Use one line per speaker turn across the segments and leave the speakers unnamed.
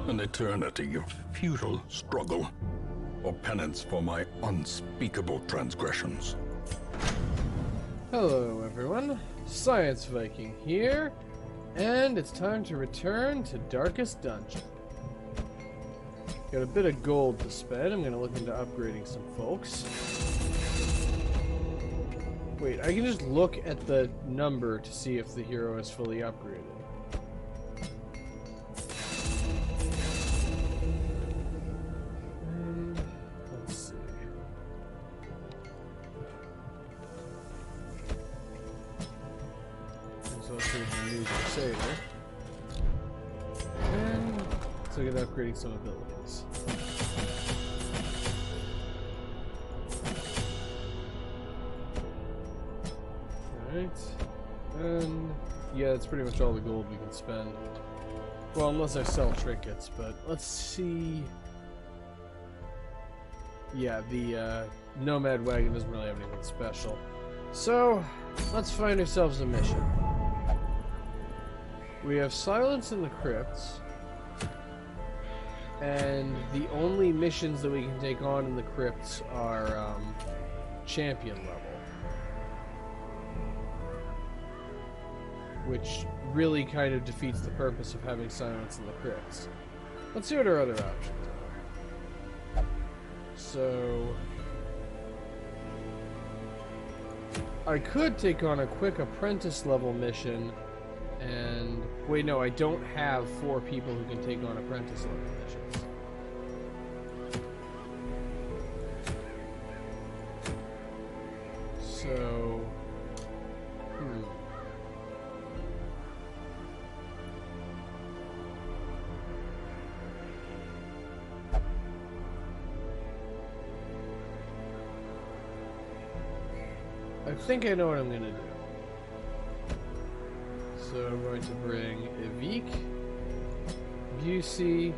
An eternity of futile struggle, or penance for my unspeakable transgressions.
Hello everyone, Science Viking here, and it's time to return to Darkest Dungeon. Got a bit of gold to spend. I'm going to look into upgrading some folks. Wait, I can just look at the number to see if the hero is fully upgraded. Let's see. So let's read the new Crusader. And let's look at upgrading some abilities. Alright. And yeah, that's pretty much all the gold we can spend. Well, unless I sell trinkets, but let's see. Yeah, the Nomad Wagon doesn't really have anything special. So, let's find ourselves a mission. We have Silence in the Crypts, and the only missions that we can take on in the crypts are champion level, which really kind of defeats the purpose of having Silence in the Crypts. Let's see what our other options are. So I could take on a quick apprentice level mission. And wait, no, I don't have 4 people who can take on apprentice level missions. So, I think I know what I'm gonna do. So I'm going to bring Evik, Busey,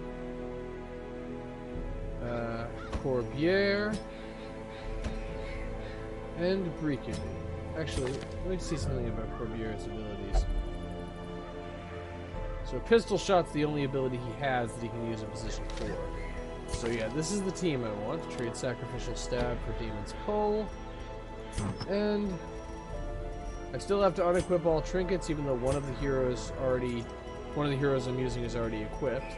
Corbière, and Brikeby. Actually, let me see something about Corbière's abilities. So pistol shot's the only ability he has that he can use in position 4. So yeah, this is the team I want. Trade Sacrificial Stab for Demon's Cull. And I still have to unequip all trinkets, even though one of the heroes I'm using is already equipped.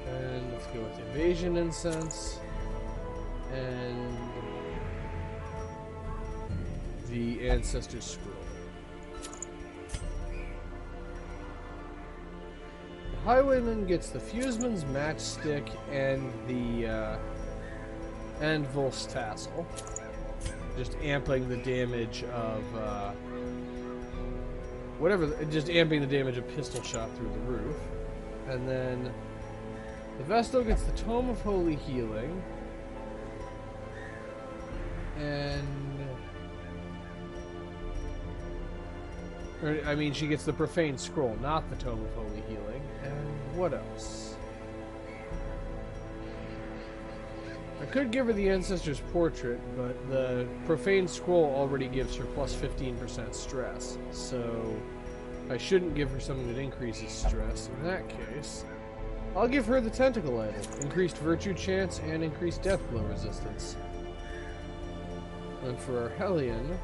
And let's go with Invasion Incense and the Ancestor's Scroll. The Highwayman gets the Fuseman's Matchstick and the and Vol's Tassel. Just amping the damage of just amping the damage of pistol shot through the roof. And then the Vestal gets the Tome of Holy Healing, and she gets the Profane Scroll, not the Tome of Holy Healing. And what else? I could give her the Ancestor's Portrait, but the Profane Scroll already gives her plus 15% stress, so I shouldn't give her something that increases stress. In that case, I'll give her the Tentacle Idol, increased Virtue Chance and increased Death Blow Resistance. And for our Hellion,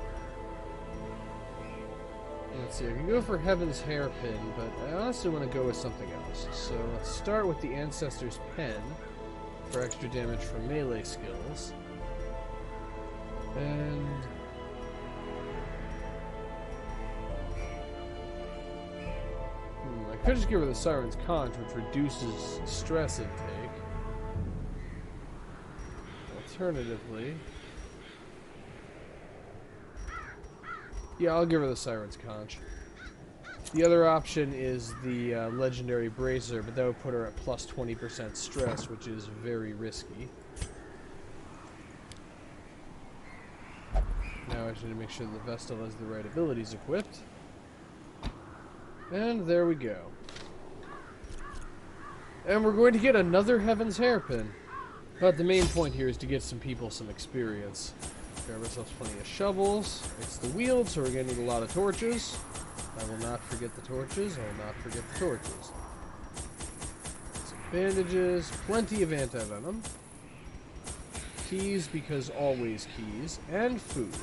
let's see, I can go for Heaven's Hairpin, but I honestly want to go with something else. So let's start with the Ancestor's Pen, for extra damage from melee skills. And I could just give her the Siren's Conch, which reduces stress intake. Alternatively, yeah, I'll give her the Siren's Conch. The other option is the Legendary Bracer, but that would put her at plus 20% stress, which is very risky. Now I just need to make sure the Vestal has the right abilities equipped. And there we go. And we're going to get another Heaven's Hairpin. But the main point here is to get some people some experience. Grab ourselves plenty of shovels. It's the Weald, so we're going to need a lot of torches. I will not forget the torches. I will not forget the torches. Some Bandages, plenty of anti-venom. Keys, because always keys. And food.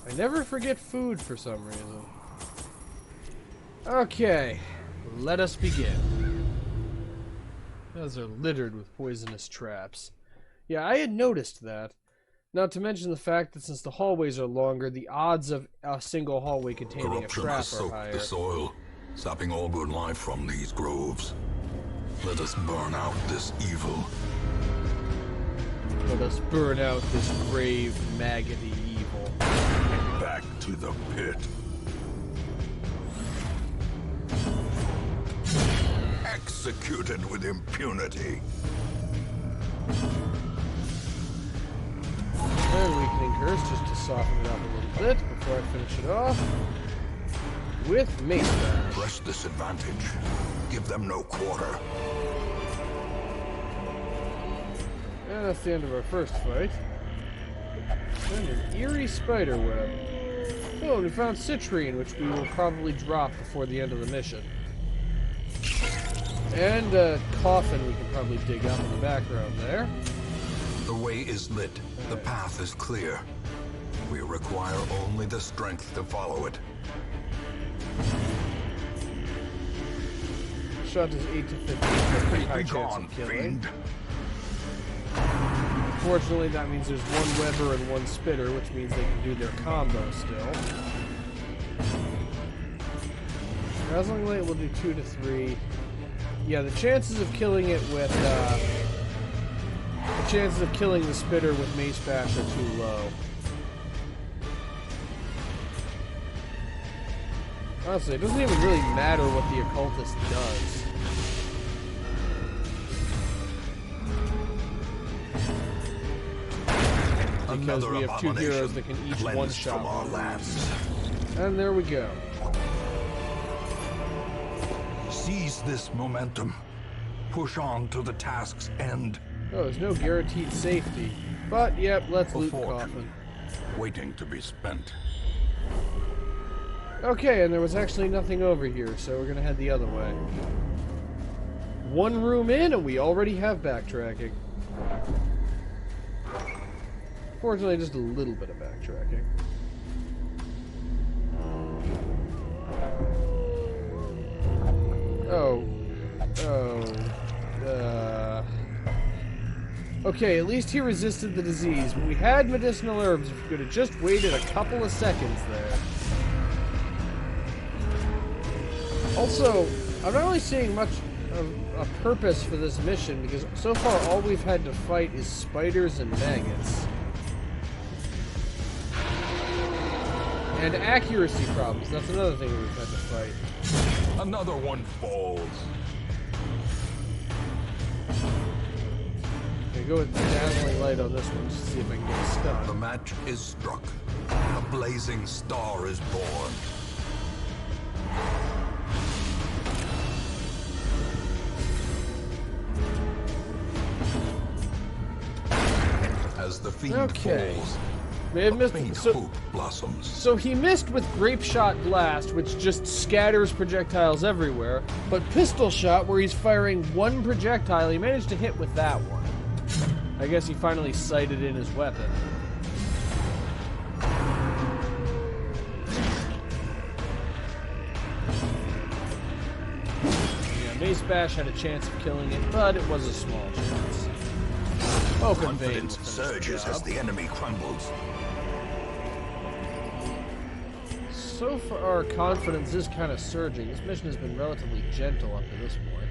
I never forget food for some reason. Okay, let us begin. Those are littered with poisonous traps. Yeah, I had noticed that. Not to mention the fact that since the hallways are longer, the odds of a single hallway containing a
Corruption
trap
has
are
soaked
higher.
the soil, sapping all good life from these groves. Let us burn out this evil.
Let us burn out this grave, maggoty evil.
Back to the pit. Executed with impunity.
And weakening curse just to soften it up a little bit before I finish it off. With mace bash.
Press this advantage. Give them no quarter.
And that's the end of our first fight. And an eerie spider web. Oh, and we found citrine, which we will probably drop before the end of the mission. And a coffin we can probably dig up in the background there.
The way is lit. The path is clear. We require only the strength to follow it.
Shot is 8 to 15, so pretty high chance of killing. Fortunately, that means there's one Weber and one Spitter, which means they can do their combo still. Dazzling Light will do 2 to 3. Yeah, the chances of killing it with, the chances of killing the Spitter with Mace Bash are too low. Honestly, it doesn't even really matter what the Occultist does. Because we have two heroes that can each one-shot
our lands.
And there we go.
Seize this momentum. Push on to the task's end.
Oh, there's no guaranteed safety. But, yep, let's loot the coffin.
Waiting to be spent.
Okay, and there was actually nothing over here, so we're gonna head the other way. One room in, and we already have backtracking. Fortunately, just a little bit of backtracking. Okay, at least he resisted the disease, but we had medicinal herbs if we could have just waited a couple of seconds there. Also, I'm not really seeing much of a purpose for this mission, because so far all we've had to fight is spiders and maggots. And accuracy problems, that's another thing we've had to fight.
Another one falls.
Okay, go with Dazzling Light on this one, just to see if I can get a stun.
The match is struck. A blazing star is born. As the fiend falls,
may have missed
faint
so,
hope blossoms.
So he missed with Grape Shot Blast, which just scatters projectiles everywhere, but Pistol Shot, where he's firing one projectile, he managed to hit with that one. I guess he finally sighted in his weapon. Yeah, Mace Bash had a chance of killing it, but it was a small chance. Open Vein
Confidence surges as the enemy crumbles.
So far, our confidence is kind of surging. This mission has been relatively gentle up to this point.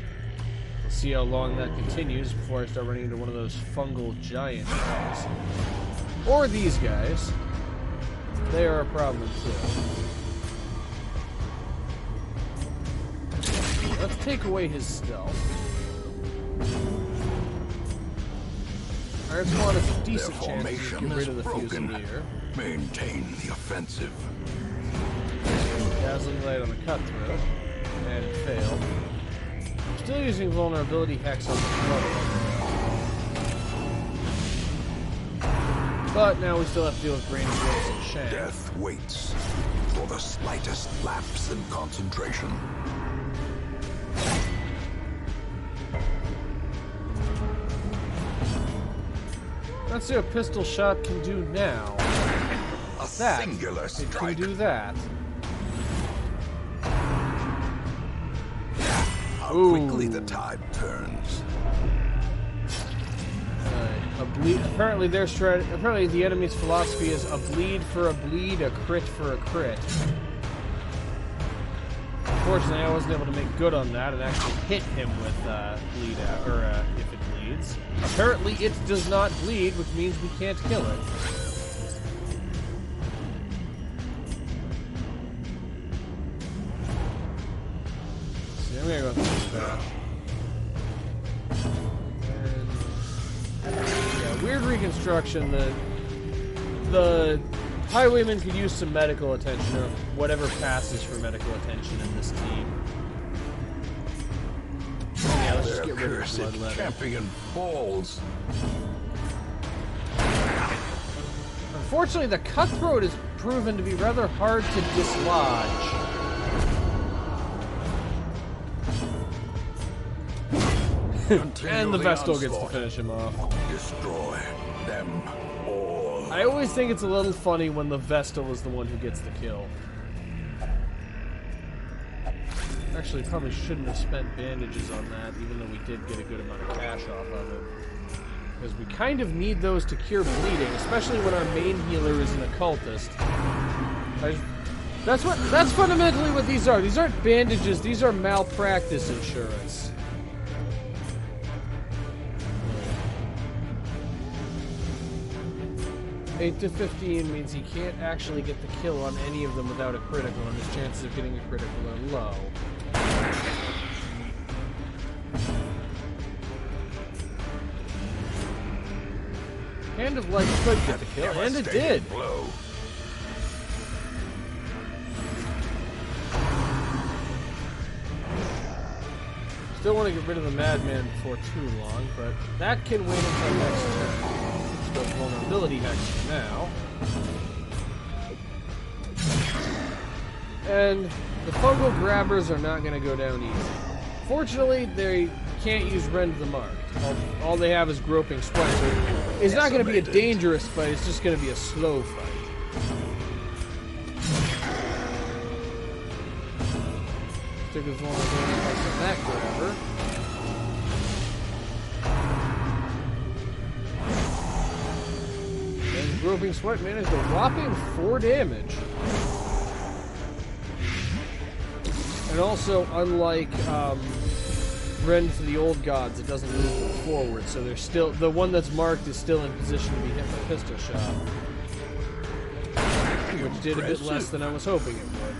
We'll see how long that continues before I start running into one of those fungal giant guys. Or these guys. They are a problem too. Let's take away his stealth. Iron Swan has a decent chance to get rid of the Fusilier.
Maintain the offensive.
Dazzling Light on the cutthroat. And failed. I'm still using vulnerability hex on the Flutter. But now we still have to deal with Brain Blitz and Shank.
Death waits for the slightest lapse in concentration.
Let's see what pistol shot can do now.
A
That
singular
it
strike.
can do that.
How
Ooh.
quickly the tide turns.
A bleed. Apparently, apparently the enemy's philosophy is a bleed for a bleed, a crit for a crit. Unfortunately, I wasn't able to make good on that and actually hit him with bleed out, or if it bleeds. Apparently, it does not bleed, which means we can't kill it. See, I'm gonna go through that. Yeah, weird reconstruction. The highwayman could use some medical attention, or whatever passes for medical attention in this team. Yeah, let's just
Their
get rid of
cursed
the bloodletting.
champion falls.
Unfortunately, the cutthroat has proven to be rather hard to dislodge. And the Vestal gets to finish him off.
Destroy them all.
I always think it's a little funny when the Vestal is the one who gets the kill. Actually, probably shouldn't have spent bandages on that, even though we did get a good amount of cash off of it. Because we kind of need those to cure bleeding, especially when our main healer is an occultist. That's fundamentally what these are. These aren't bandages, these are malpractice insurance. 8 to 15 means he can't actually get the kill on any of them without a critical, and his chances of getting a critical are low. Hand of Light could get the kill, and it did!
Blow.
Still want to get rid of the Madman before too long, but that can wait until next turn. Let's go Vulnerability Hex for now. And the Fungal Grabbers are not going to go down easy. Fortunately, they can't use Rend the Mark. All they have is Groping Sweat, so it's not going to be a dangerous fight, it's just going to be a slow fight. Stick with Vulnerability Hex on that Grabber. And Groping Sweat managed a whopping 4 damage. And also, unlike Rend for the Old Gods, it doesn't move them forward, so they're still, the one that's marked is still in position to be hit by pistol shot. Which did a bit less than I was hoping it would.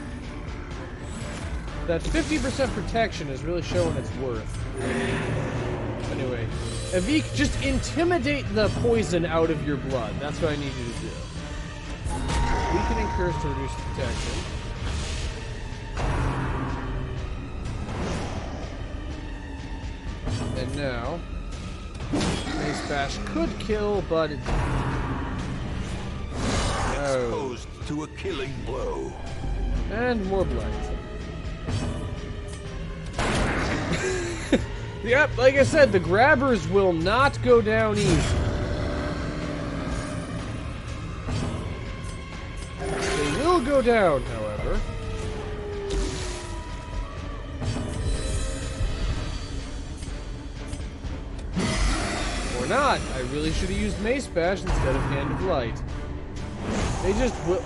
That 50% protection is really showing its worth. Anyway, Avik, just intimidate the poison out of your blood. That's what I need you to do. Weakening Curse to reduce protection. And now, Mace Bash could kill, but it didn't.
Exposed to a killing blow.
And more blight. Yep, like I said, the Grabbers will not go down easy. They will go down, however. Or not. I really should have used Mace Bash instead of Hand of Light. They just will.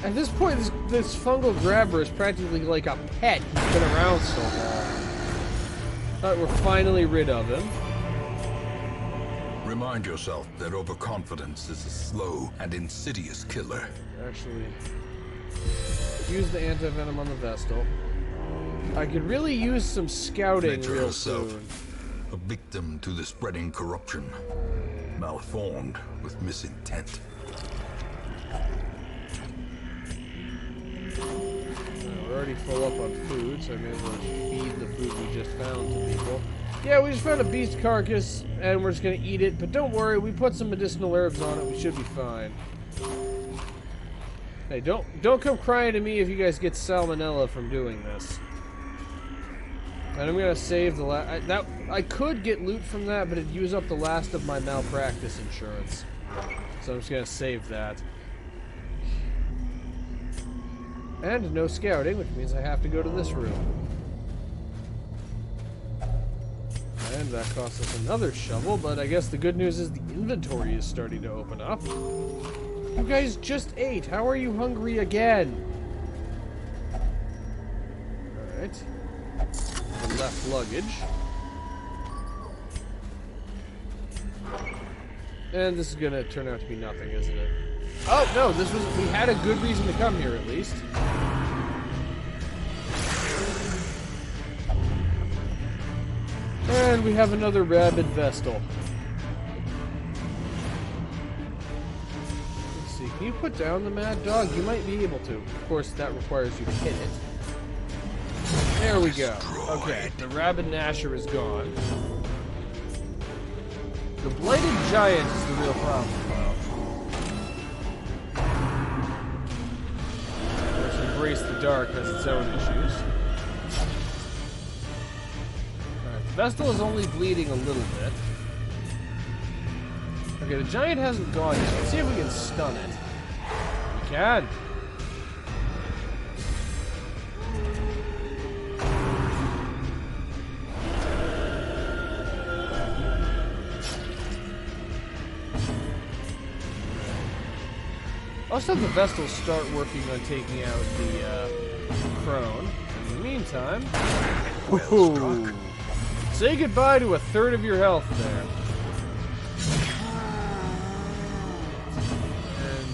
At this point, this Fungal Grabber is practically like a pet. He's been around so long. But we're finally rid of him.
Remind yourself that overconfidence is a slow and insidious killer.
Actually, use the anti-venom on the Vestal. I could really use some scouting
Picture
real
yourself
soon.
a victim to the spreading corruption, malformed with misintent.
We're already full up on food, so I may as well feed the food we just found to people. Yeah, we just found a beast carcass, and we're just gonna eat it, but don't worry, we put some medicinal herbs on it, we should be fine. Hey, don't come crying to me if you guys get salmonella from doing this. And I'm gonna save the I could get loot from that, but it'd use up the last of my malpractice insurance. So I'm just gonna save that. And no scouting, which means I have to go to this room. And that costs us another shovel, but I guess the good news is the inventory is starting to open up. You guys just ate. How are you hungry again? Alright. The left luggage. And this is gonna turn out to be nothing, isn't it? Oh, no, we had a good reason to come here, at least. And we have another rabid Vestal. Let's see, can you put down the Mad Dog? You might be able to. Of course, that requires you to hit it. There we go. Okay, the rabid Gnasher is gone. The Blighted Giant is the real problem, though. Of course, Embrace the Dark has its own issues. Alright, the Vestal is only bleeding a little bit. Okay, the Giant hasn't gone yet. Let's see if we can stun it. We can. I'll just have the Vestals start working on taking out the Crone. In the meantime,
Well
say goodbye to a third of your health there. And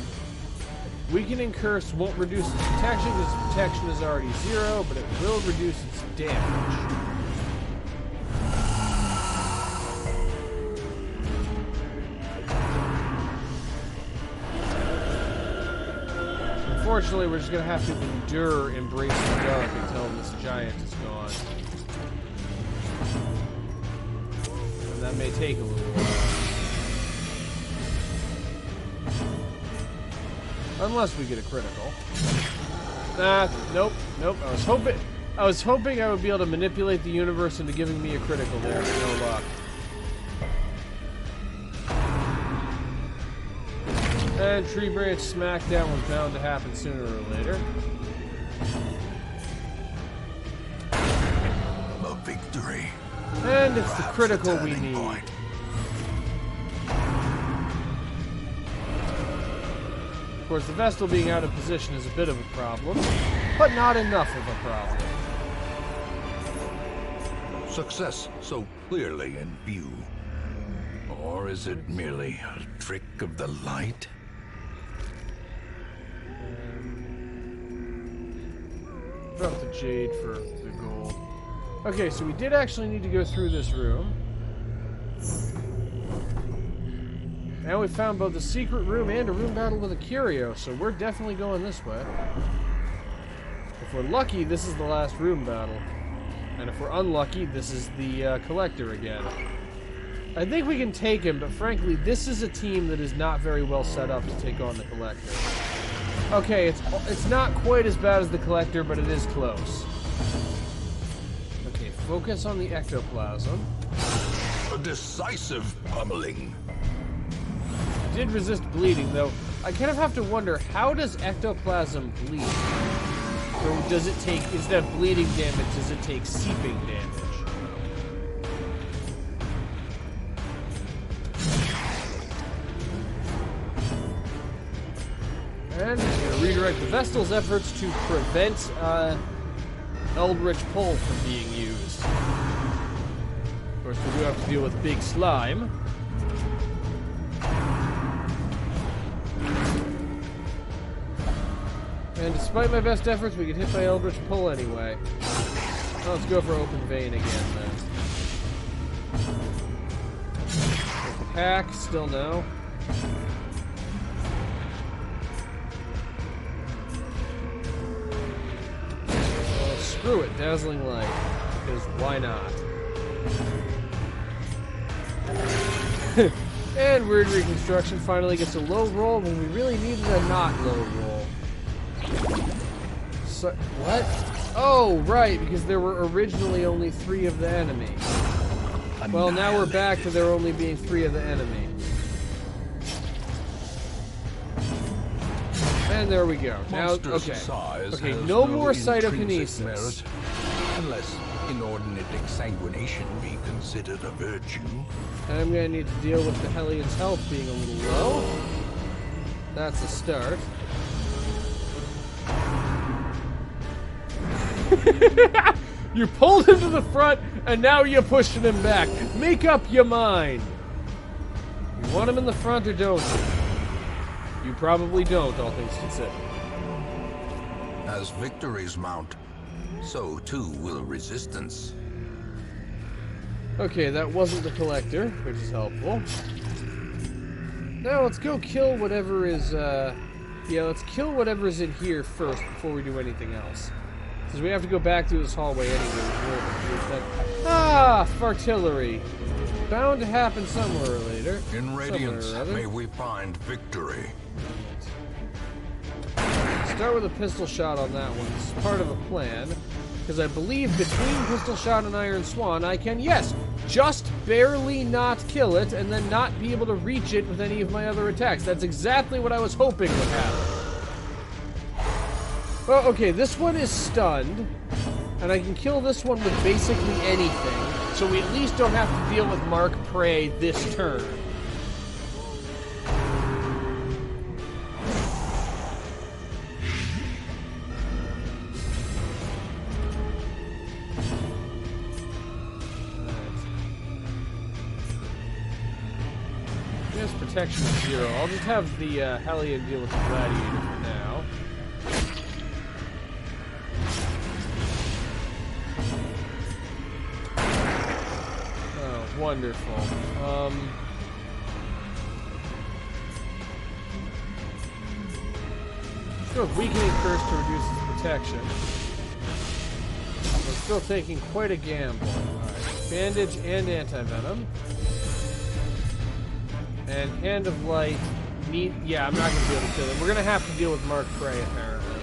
weakening Curse won't reduce its protection because its protection is already 0, but it will reduce its damage. Unfortunately, we're just going to have to endure Embrace the Dark until this Giant is gone. And that may take a little while. Unless we get a critical. Nah, nope. I was hoping I would be able to manipulate the universe into giving me a critical there, but no luck. And Tree Branch Smackdown was bound to happen sooner or later.
A victory.
And it's the critical we need. Of course, the Vestal being out of position is a bit of a problem, but not enough of a problem.
Success so clearly in view. Or is it merely a trick of the light?
Drop the Jade for the gold. Okay, so we did actually need to go through this room. And we found both the secret room and a room battle with a curio, so we're definitely going this way. If we're lucky, this is the last room battle. And if we're unlucky, this is the collector again. I think we can take him, but frankly, this is a team that is not very well set up to take on the collector. Okay, it's not quite as bad as the collector, but it is close. Okay, focus on the ectoplasm.
A decisive pummeling.
Did resist bleeding, though. I kind of have to wonder, how does ectoplasm bleed? Or does it take, instead of bleeding damage, does it take seeping damage? And he's going to redirect the Vestal's efforts to prevent Eldritch Pull from being used. Of course, we do have to deal with Big Slime. And despite my best efforts, we get hit by Eldritch Pull anyway. Well, let's go for Open Vein again, then. Open Hack, still no. Well, screw it, Dazzling Light. Because why not? And Weird Reconstruction finally gets a low roll when we really needed a not low roll. So, what? Oh, right, because there were originally only 3 of the enemy. Well, now we're back to there only being 3 of the enemy. And there we go. Now, okay, no more cytokinesis.
Unless inordinate exsanguination be considered a virtue.
I'm gonna need to deal with the Hellions' health being a little low. That's a start. You pulled him to the front, and now you're pushing him back. Make up your mind. You want him in the front or don't you? You probably don't, all things considered.
As victories mount, so too will resistance.
Okay, that wasn't the collector, which is helpful. Now let's go kill whatever is, yeah, let's kill whatever's in here first before we do anything else. Because we have to go back through this hallway anyway. Ah, fartillery. Bound to happen somewhere or later.
In Radiance, may we find victory.
Start with a pistol shot on that one. It's part of a plan. Because I believe between pistol shot and Iron Swan, I can, yes, just barely not kill it and then not be able to reach it with any of my other attacks. That's exactly what I was hoping would happen. Well, okay, this one is stunned, and I can kill this one with basically anything, so we at least don't have to deal with Mark Prey this turn. Yes, protection 0. I'll just have the Hellion deal with the Gladiator for now. Wonderful. Still weakening curse to reduce his protection. We're still taking quite a gamble. Alright. Bandage and anti-venom. And Hand of Light. Yeah, I'm not going to be able to kill him. We're going to have to deal with Mark Prey, apparently.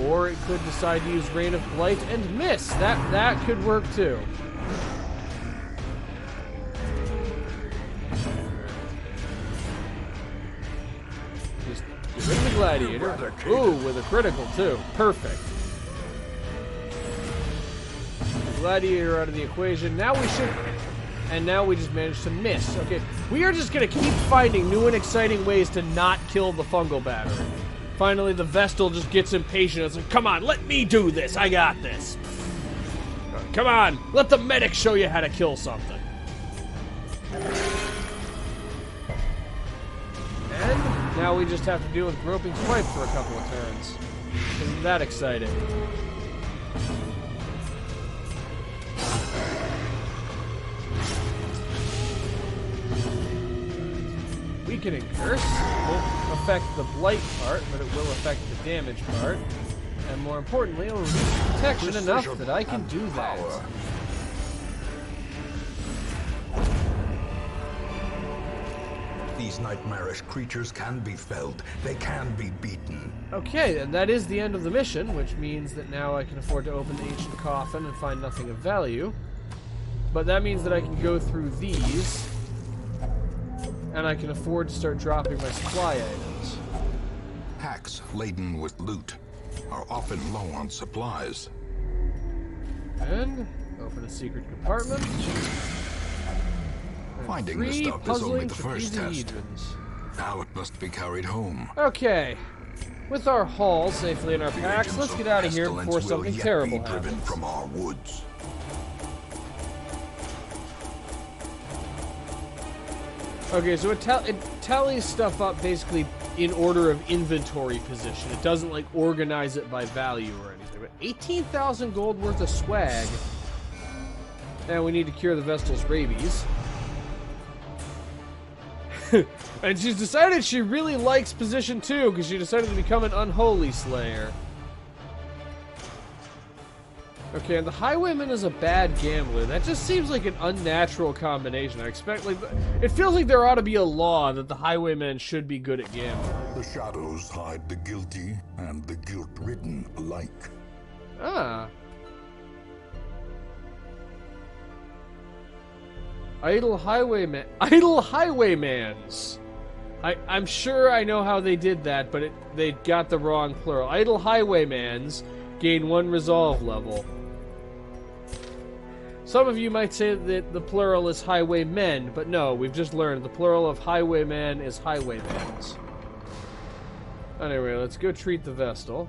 Or it could decide to use Rain of Blight and miss. That could work too. Get rid of the Gladiator. Ooh, with a critical too. Perfect. The Gladiator out of the equation. Now we should... And now we just managed to miss. Okay, we are just going to keep finding new and exciting ways to not kill the fungal battery. Finally, the Vestal just gets impatient. It's like, come on, let me do this. I got this. Come on, let the medic show you how to kill something. And now we just have to deal with Groping Swipe for a couple of turns. Isn't that exciting? Weakening Curse won't affect the blight part, but it will affect the damage part. And more importantly, it will reduce protection enough that I can do that.
These nightmarish creatures can be felled. They can be beaten.
Okay, and that is the end of the mission, which means that now I can afford to open the Ancient Coffin and find nothing of value. But that means that I can go through these, and I can afford to start dropping my supply items.
Hacks laden with loot are often low on supplies.
And open a secret compartment.
Finding the stuff is only the first test. Now it must be carried home.
Okay. With our haul safely in our packs, let's get out of here before something terrible happens.
Driven from our woods.
Okay, so it tallies stuff up basically in order of inventory position. It doesn't, like, organize it by value or anything. But 18,000 gold worth of swag. And we need to cure the Vestal's rabies. And she's decided she really likes position 2 because she decided to become an unholy slayer. Okay, and the Highwayman is a bad gambler. That just seems like an unnatural combination. I expect, like, it feels like there ought to be a law that the Highwayman should be good at gambling.
The shadows hide the guilty and the guilt-ridden alike.
Ah. Idle highwaymans. I'm sure I know how they did that, but they got the wrong plural. Idle highwaymans gain 1 resolve level. Some of you might say that the plural is highwaymen, but no, we've just learned the plural of highwayman is highwaymans. Anyway, let's go treat the Vestal.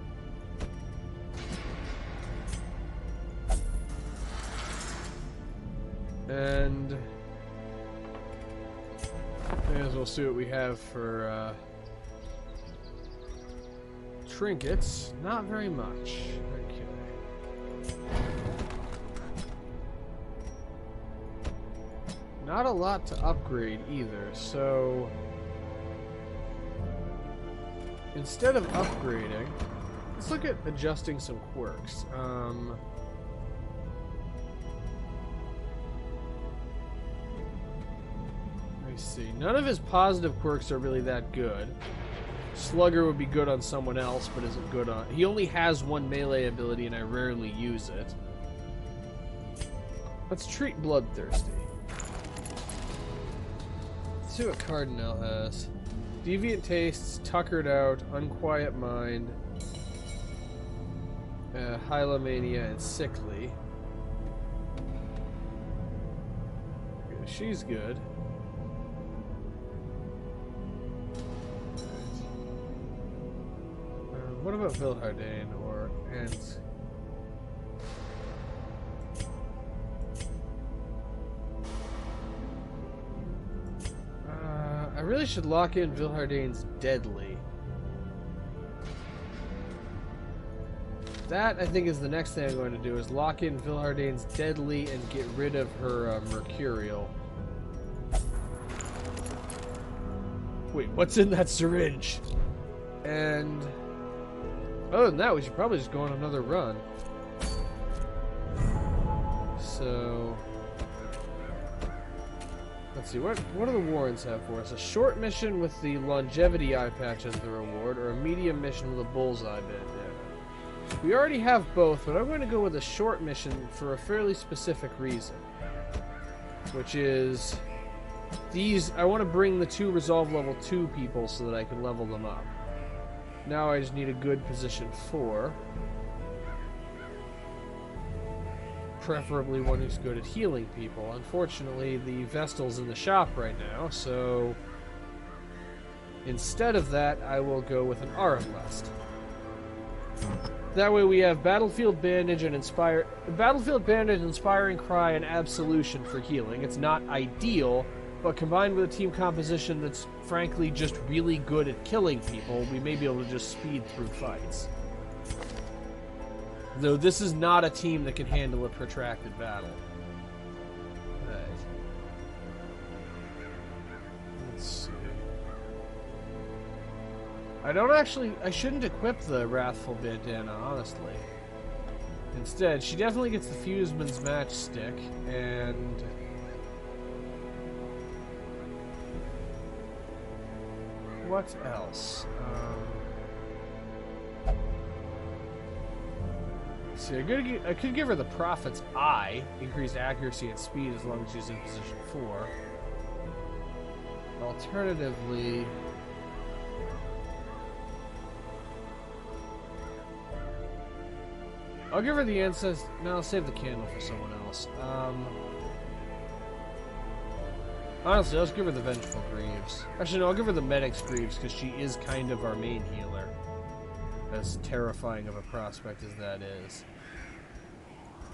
And may as well see what we have for trinkets. Not very much. Okay. Not a lot to upgrade either, so instead of upgrading, let's look at adjusting some quirks. Let me see. None of his positive quirks are really that good. Slugger would be good on someone else, but isn't good on... He only has 1 melee ability, and I rarely use it. Let's treat Bloodthirsty. Let's see what Cardinal has. Deviant Tastes, Tuckered Out, Unquiet Mind, Hylomania, and Sickly. Okay, she's good. What about Vilhardane or Ant? I really should lock in Vilhardane's Deadly. That, I think, is the next thing I'm going to do, is lock in Vilhardane's Deadly and get rid of her Mercurial. Wait, what's in that syringe? And other than that, we should probably just go on another run. So let's see, what do the warrants have for us? A short mission with the longevity eye patch as the reward, or a medium mission with a bullseye bandana? We already have both, but I'm going to go with a short mission for a fairly specific reason. Which is these, I want to bring the 2 resolve level 2 people so that I can level them up. Now I just need a good position 4. Preferably one who's good at healing people. Unfortunately, the Vestal's in the shop right now, so instead of that, I will go with an Armlest. That way we have Battlefield Bandage and Inspiring Cry, and Absolution for healing. It's not ideal, but combined with a team composition that's frankly just really good at killing people, we may be able to just speed through fights. Though this is not a team that can handle a protracted battle. Right. Let's see. I shouldn't equip the Wrathful Bandana, honestly. Instead, she definitely gets the Fuseman's Matchstick, and what else? See, I could give her the Prophet's Eye, increased accuracy and speed as long as she's in position 4. Alternatively, I'll give her the Ancestor. No, I'll save the candle for someone else. Honestly, I'll just give her the Vengeful Greaves. Actually, no, I'll give her the Medic's Greaves, because she is kind of our main healer. As terrifying of a prospect as that is.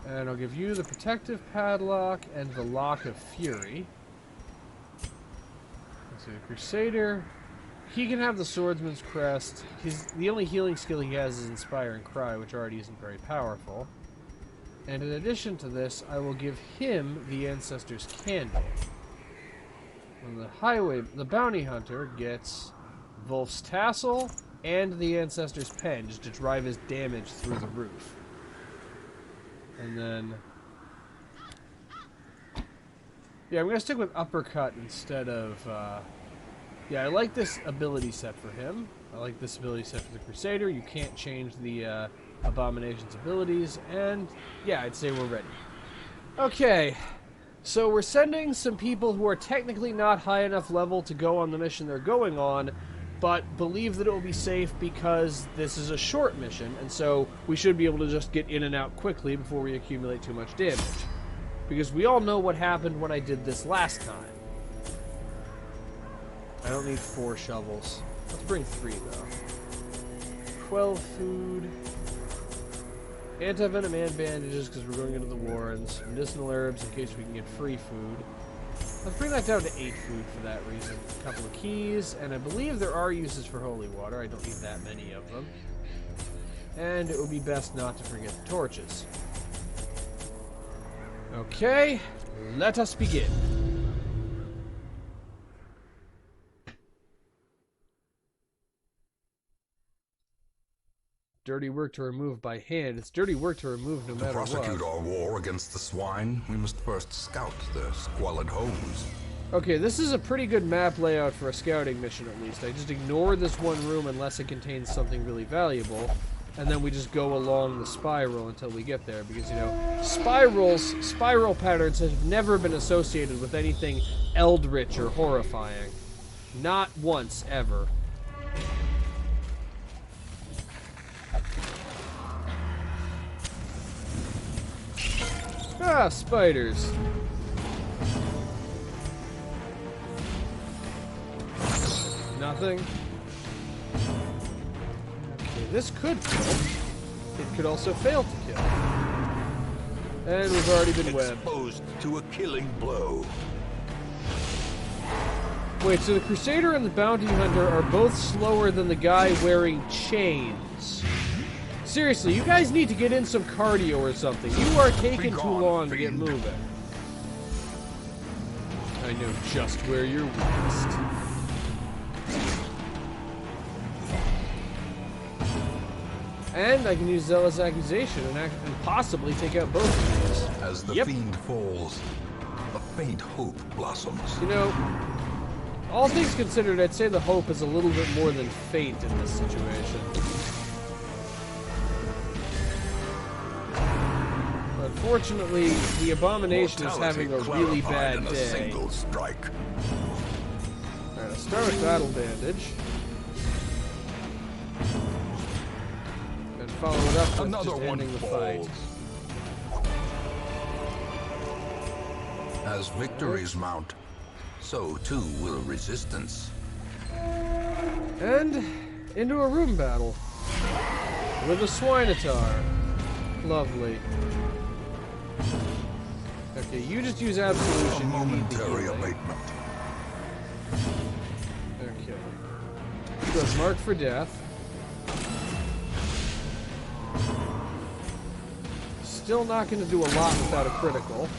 And I'll give you the Protective Padlock and the Lock of Fury. Let's see, the Crusader. He can have the Swordsman's Crest. The only healing skill he has is Inspiring Cry, which already isn't very powerful. And in addition to this, I will give him the Ancestor's Candle. And the Bounty Hunter gets Wolf's Tassel and the Ancestor's Penge to drive his damage through the roof. And then, yeah, I'm going to stick with Uppercut instead of, yeah, I like this ability set for him. I like this ability set for the Crusader. You can't change the Abomination's abilities, and yeah, I'd say we're ready. Okay, so we're sending some people who are technically not high enough level to go on the mission they're going on, but believe that it will be safe because this is a short mission, and so we should be able to just get in and out quickly before we accumulate too much damage. Because we all know what happened when I did this last time. I don't need 4 shovels. Let's bring 3, though. 12 food. Anti-venom and bandages because we're going into the warrens. Medicinal herbs in case we can get free food. Let's bring that down to 8 food for that reason. A couple of keys, and I believe there are uses for holy water. I don't need that many of them. And it would be best not to forget the torches. Okay, let us begin. Dirty work to remove by hand. It's dirty work to remove no matter what.
To prosecute our war against the swine, we must first scout their squalid homes.
Okay, this is a pretty good map layout for a scouting mission, at least. I just ignore this one room unless it contains something really valuable, and then we just go along the spiral until we get there, because, you know, spiral patterns have never been associated with anything eldritch or horrifying. Not once, ever. Ah, spiders. Nothing. Okay, this could kill. It could also fail to kill. And we've already been webbed.
Exposed to a killing blow.
Wait, so the Crusader and the Bounty Hunter are both slower than the guy wearing chains. Seriously, you guys need to get in some cardio or something. You are taking too long to get moving. I know just where you're weakest. And I can use Zealous Accusation and possibly take out both of these.
As the fiend falls, a faint hope blossoms.
You know, all things considered, I'd say the hope is a little bit more than faint in this situation. Unfortunately, the Abomination is having a really bad day.
Single strike.
Alright, let's start with Battle Bandage. And follow it up with just ending the fight.
As victories mount, so too will resistance.
And into a room battle. With a Swinotar. Lovely. Okay, you just use Absolution.
Momentary abatement.
Okay. He goes Mark for Death. Still not going to do a lot without a critical.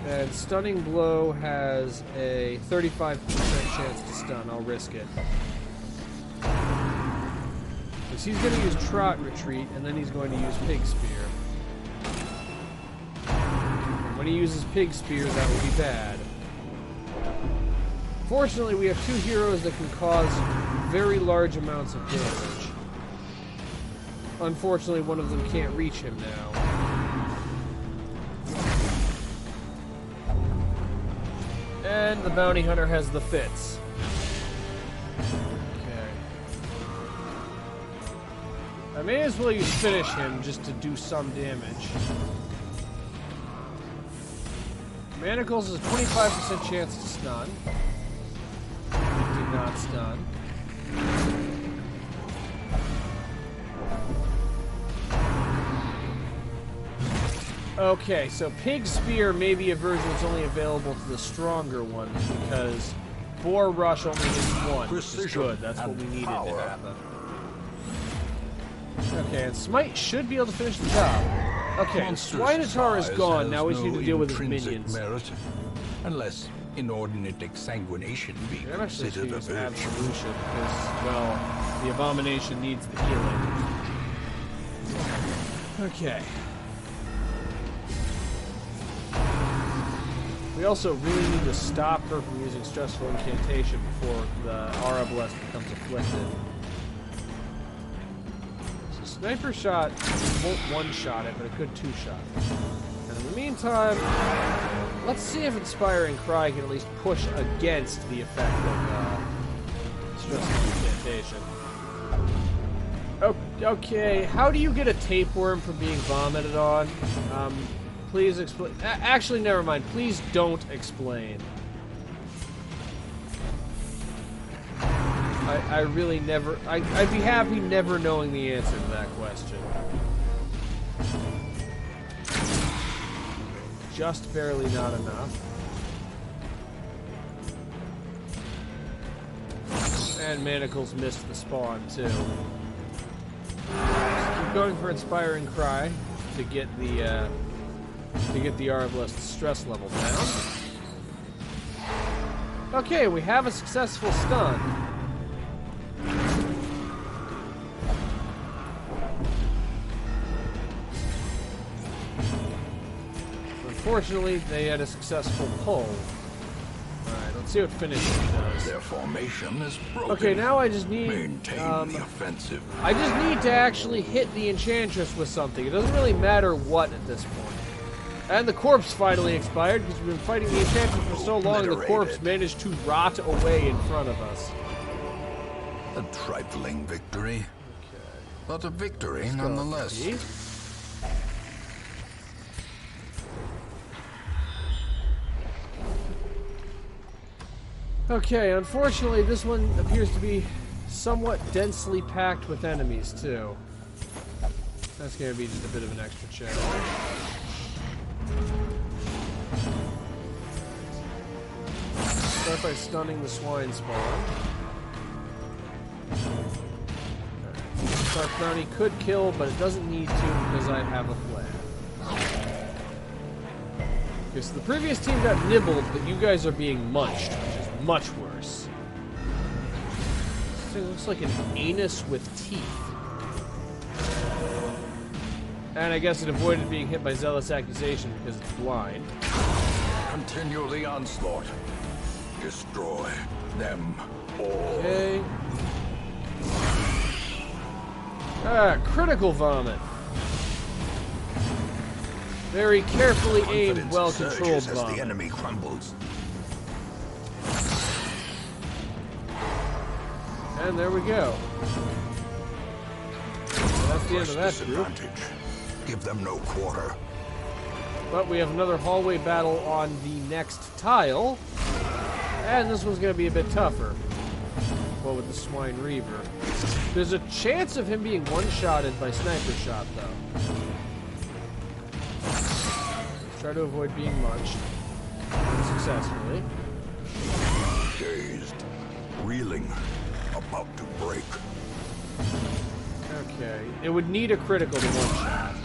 And Stunning Blow has a 35% chance to stun. I'll risk it. Because he's going to use Trot Retreat, and then he's going to use Pig Spear. When he uses Pig Spear, that will be bad. Fortunately, we have 2 heroes that can cause very large amounts of damage. Unfortunately, one of them can't reach him now. And the Bounty Hunter has the fits. Okay. I may as well use Finish Him just to do some damage. Manacles is a 25% chance to stun. It did not stun. Okay, so Pig Spear may be a version that's only available to the stronger ones because Boar Rush only hits 1, which is good. That's what we needed to happen. Okay, and Smite should be able to finish the job. Okay, Swinotar is gone. Now we just need to deal with his minions.
Merit, unless inordinate exsanguination be considered a virtue.
Absolution because, well, the Abomination needs the healing. Okay. We also really need to stop her from using Stressful Incantation before the Aura Blessed becomes afflicted. Sniper shot won't one-shot it, but it could two-shot it. And in the meantime, let's see if Inspiring Cry can at least push against the effect of stress incantation. Okay, how do you get a tapeworm from being vomited on? Please explain. Actually, never mind. Please don't explain. I really never... I'd be happy never knowing the answer to that question. Just barely not enough. And Manacles missed the spawn, too. Just keep going for Inspiring Cry to get the Arbalest stress level down. Okay, we have a successful stun. Unfortunately, they had a successful pull. Alright, let's see what finishing does.
Their formation is broken.
Okay, now I just need...
Maintain the offensive.
I just need to actually hit the Enchantress with something. It doesn't really matter what at this point. And the corpse finally expired because we've been fighting the Enchantress for so long the corpse managed to rot away in front of us.
A trifling victory.
Okay.
But a victory nonetheless.
Okay, unfortunately, this one appears to be somewhat densely packed with enemies, too. That's going to be just a bit of an extra challenge. Start by stunning the swine spawn. Sharp Brownie could kill, but it doesn't need to because I have a plan. Okay, so the previous team got nibbled, but you guys are being munched, which is much worse. This thing looks like an anus with teeth. And I guess it avoided being hit by Zealous Accusation because it's blind.
Continue the onslaught. Destroy them all.
Okay. Critical vomit. Very carefully aimed, well-controlled vomit.
As the enemy crumbles.
And there we go. So that's the end of that group.
Give them no quarter.
But we have another hallway battle on the next tile. And this one's going to be a bit tougher. Well, with the Swine Reaver. There's a chance of him being one-shotted by Sniper Shot, though. Let's try to avoid being munched. Unsuccessfully.
Dazed. Reeling. About to break.
Okay. It would need a critical to one-shot.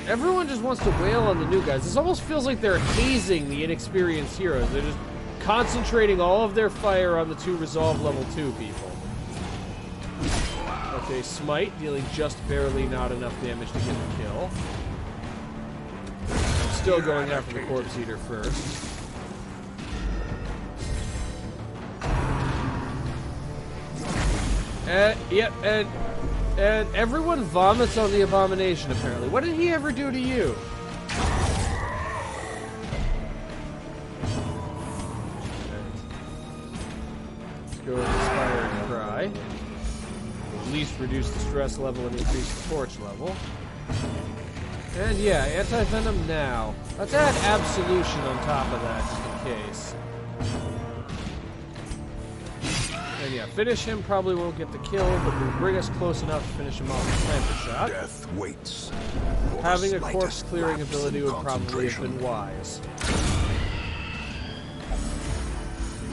Everyone just wants to wail on the new guys. This almost feels like they're hazing the inexperienced heroes. They're just concentrating all of their fire on the two Resolve level 2 people. Okay, Smite, dealing just barely not enough damage to get the kill. I'm still going after the Corpse Eater first. Yep, and everyone vomits on the Abomination, apparently. What did he ever do to you? Let's go with Inspiring Cry. At least reduce the stress level and increase the torch level. And yeah, Anti-Venom now. Let's add Absolution on top of that, just in case. And yeah, finish him probably won't get the kill, but will bring us close enough to finish him off with Sniper Shot.
Death waits.
Having a corpse clearing ability would probably have been wise.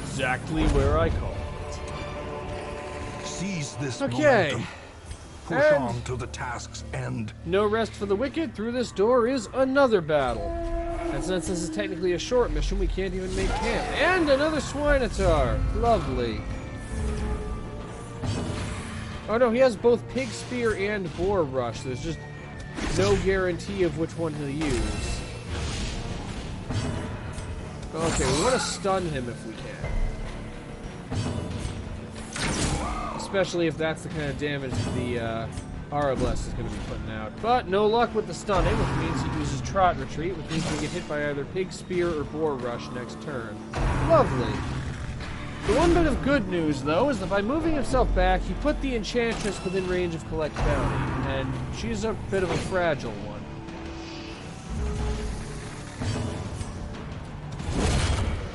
Exactly where I called it.
Seize this
okay.
momentum. Push on to the task's end.
No rest for the wicked. Through this door is another battle. And since this is technically a short mission, we can't even make camp. And another Swinotar. Lovely. Oh no, he has both Pig Spear and Boar Rush. There's just no guarantee of which one to use. Okay, we want to stun him if we can. especially if that's the kind of damage that the Aura Blast is going to be putting out. But no luck with the stunning, which means he uses Trot Retreat, which means he get hit by either Pig Spear or Boar Rush next turn. Lovely. The one bit of good news, though, is that by moving himself back, he put the Enchantress within range of Collect Bounty, and she's a bit of a fragile one.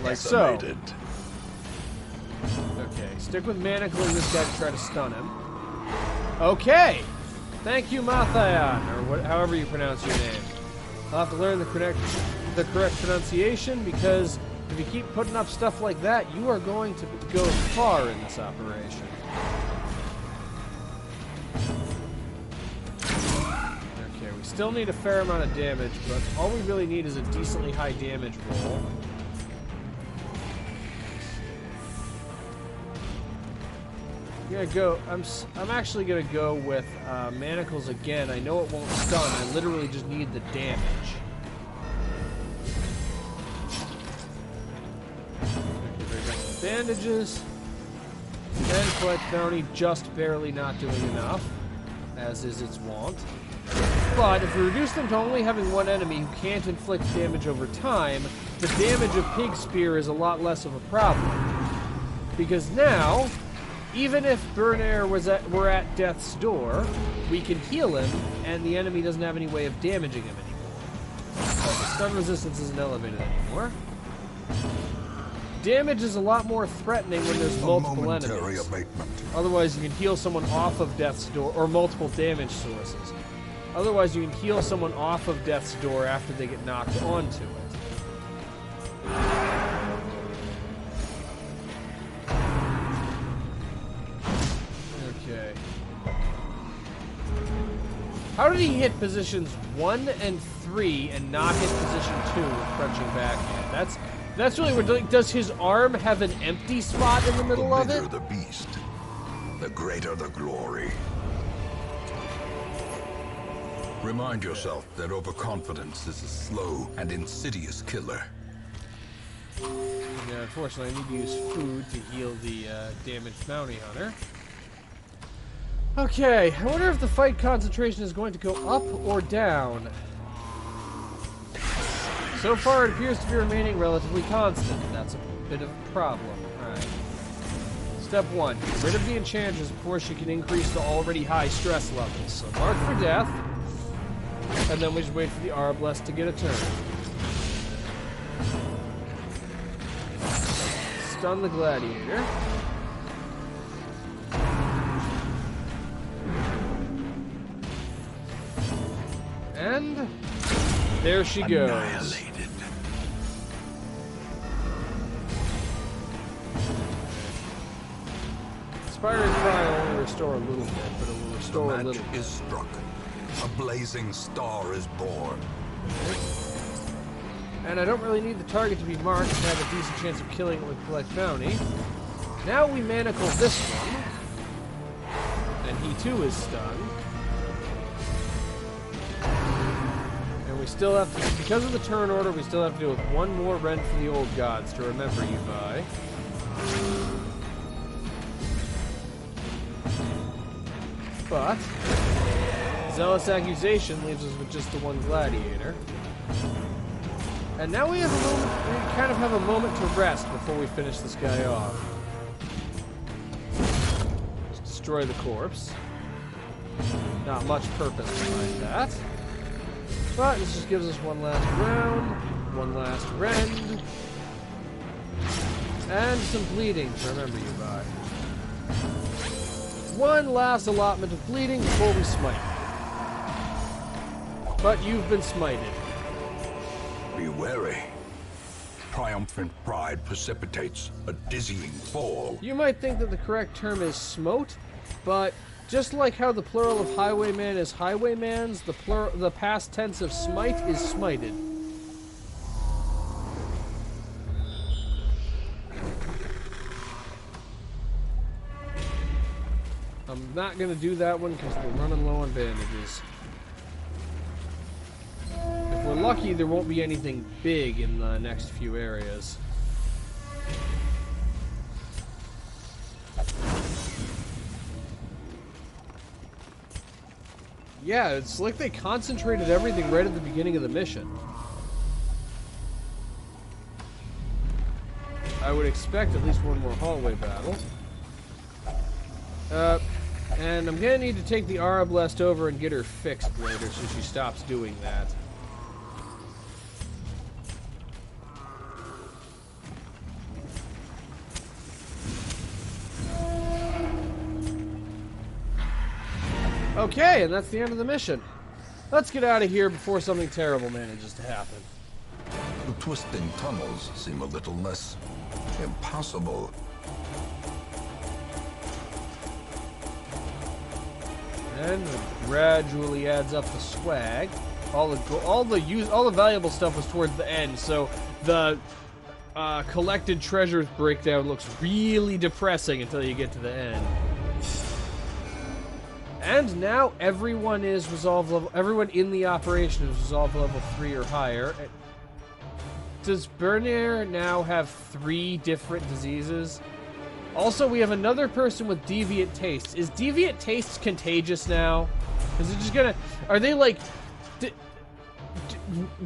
Like so. Okay, stick with manacling this guy to try to stun him. Okay! Thank you, Mathayan, or however you pronounce your name. I'll have to learn the correct pronunciation, because if you keep putting up stuff like that, you are going to go far in this operation. Okay, we still need a fair amount of damage, but all we really need is a decently high damage roll. I'm actually gonna go with manacles again. I know it won't stun. I literally just need the damage. Bandages. And Collect Bounty just barely not doing enough, as is its wont. But if we reduce them to only having one enemy who can't inflict damage over time, the damage of Pig Spear is a lot less of a problem. Because now, even if Burnair were at death's door, we can heal him, and the enemy doesn't have any way of damaging him anymore. So the stun resistance isn't elevated anymore. Damage is a lot more threatening when there's multiple enemies.
Abatement.
Otherwise, you can heal someone off of death's door, or multiple damage sources. Otherwise, you can heal someone off of death's door after they get knocked onto it. Okay. How did he hit positions 1 and 3 and not hit position 2 with crunching backhand? That's really weird. Does his arm have an empty spot in the middle of it?
The bigger the beast, the greater the glory. Remind yourself that overconfidence is a slow and insidious killer.
Yeah, unfortunately, I need to use food to heal the damaged bounty hunter. Okay, I wonder if the fight concentration is going to go up or down. So far, it appears to be remaining relatively constant. That's a bit of a problem. Alright. Step 1. Get rid of the Enchanters before she can increase the already high stress levels. So mark for death. And then we just wait for the Arblest to get a turn. Stun the Gladiator. And there she goes.
Annihilated.
Inspiring Cry will only restore a little bit, but it will restore a
The
little
match
bit.
is struck. A blazing star is born.
And I don't really need the target to be marked to have a decent chance of killing it with Collect Bounty. Now we manacle this one. And he too is stunned. And we still have to, because of the turn order, we still have to deal with one more Rend for the Old Gods to remember you by. But Zealous Accusation leaves us with just the one Gladiator. And now we have a moment, we kind of have a moment to rest before we finish this guy off. Just destroy the corpse. Not much purpose behind that. But this just gives us one last round, one last rend, and some bleeding to remember you by. One last allotment of bleeding before we smite. But you've been smited.
Be wary. Triumphant pride precipitates a dizzying fall.
You might think that the correct term is smote, but just like how the plural of highwayman is highwaymans, the past tense of smite is smited. I'm not going to do that one because we're running low on bandages. If we're lucky, there won't be anything big in the next few areas. Yeah, it's like they concentrated everything right at the beginning of the mission. I would expect at least one more hallway battle. And I'm gonna need to take the Arablest over and get her fixed later so she stops doing that. Okay, and that's the end of the mission. Let's get out of here before something terrible manages to happen.
The twisting tunnels seem a little less impossible.
And it gradually adds up the swag. All the valuable stuff was towards the end, so the collected treasures breakdown looks really depressing until you get to the end. And now everyone is resolve level. Everyone in the operation is resolve level 3 or higher. Does Bernier now have 3 different diseases? Also, we have another person with deviant tastes. Is deviant tastes contagious now? Is it just gonna... Are they like...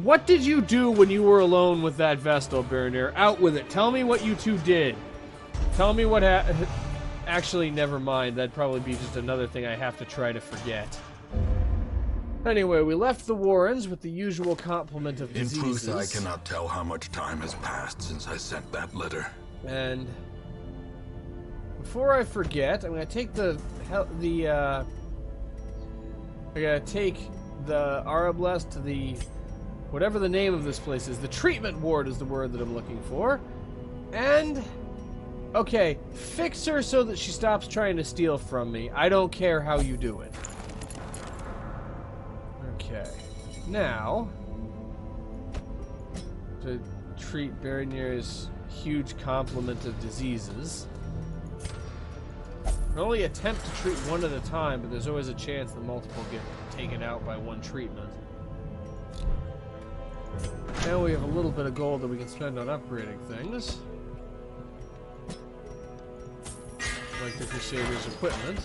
what did you do when you were alone with that Vestal, Bernier? Out with it. Tell me what you two did. Tell me what Actually, never mind. That'd probably be just another thing I have to try to forget. Anyway, we left the Warrens with the usual complement of diseases.
In truth, I cannot tell how much time has passed since I sent that letter.
And before I forget, I'm gonna take I gotta take the Arablest to the whatever the name of this place is. The treatment ward is the word that I'm looking for. And okay, fix her so that she stops trying to steal from me. I don't care how you do it. Okay. Now, to treat Bernier's huge complement of diseases. I can only attempt to treat one at a time, but there's always a chance that multiple get taken out by one treatment. Now we have a little bit of gold that we can spend on upgrading things. Like the Crusader's equipment.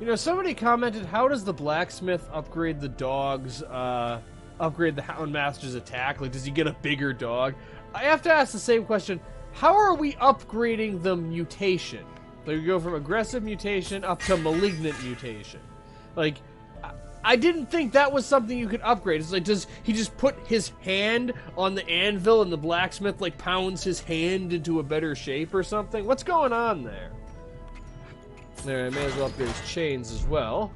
You know, somebody commented, how does the blacksmith upgrade the dog's, upgrade the Houndmaster's attack? Like, does he get a bigger dog? I have to ask the same question. How are we upgrading the mutation? Like, we go from aggressive mutation up to malignant mutation. Like, I didn't think that was something you could upgrade. It's like, does he just put his hand on the anvil and the blacksmith, like, pounds his hand into a better shape or something? What's going on there? There, I may as well upgrade his chains as well.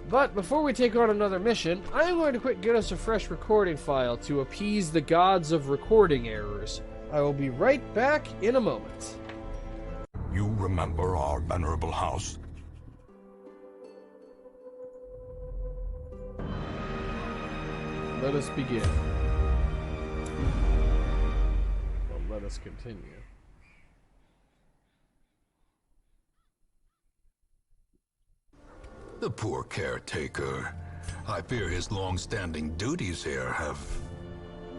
But before we take on another mission, I am going to quick get us a fresh recording file to appease the gods of recording errors. I will be right back in a moment.
You remember our venerable house?
Let us begin. Well, let us continue.
The poor caretaker. I fear his long-standing duties here have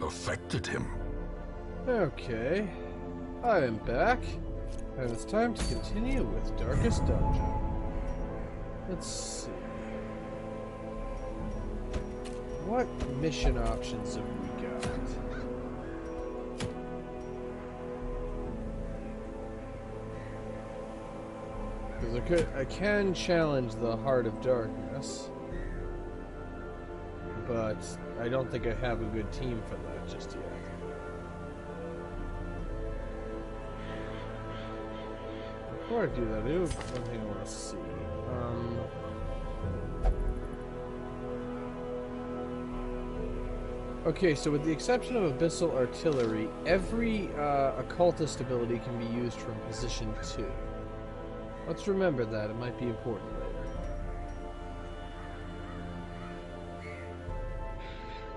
affected him.
Okay, I am back, and it's time to continue with Darkest Dungeon. Let's see. What mission options have we got? Because I can challenge the Heart of Darkness, but I don't think I have a good team for that just yet. Before I do that, I do have one thing I want to see. Okay, so with the exception of Abyssal Artillery, every occultist ability can be used from position 2. Let's remember that. It might be important later.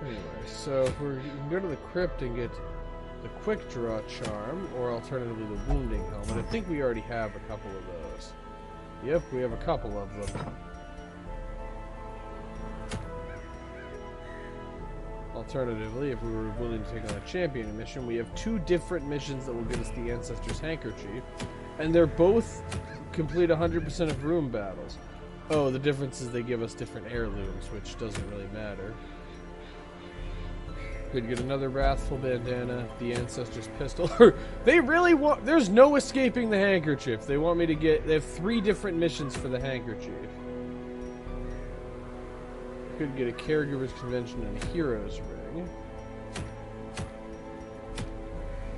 Anyway, so if we can go to the crypt and get the quick draw charm, or alternatively the wounding helmet. I think we already have a couple of those. Yep, we have a couple of them. Alternatively, if we were willing to take on a champion mission, we have 2 different missions that will get us the Ancestor's Handkerchief, and they're both complete 100% of room battles. Oh, the difference is they give us different heirlooms, which doesn't really matter. Could get another Wrathful Bandana, the Ancestors Pistol. They really want... There's no escaping the handkerchief. They want me to get... They have 3 different missions for the handkerchief. Could get a Caregiver's Convention and a Hero's Ring.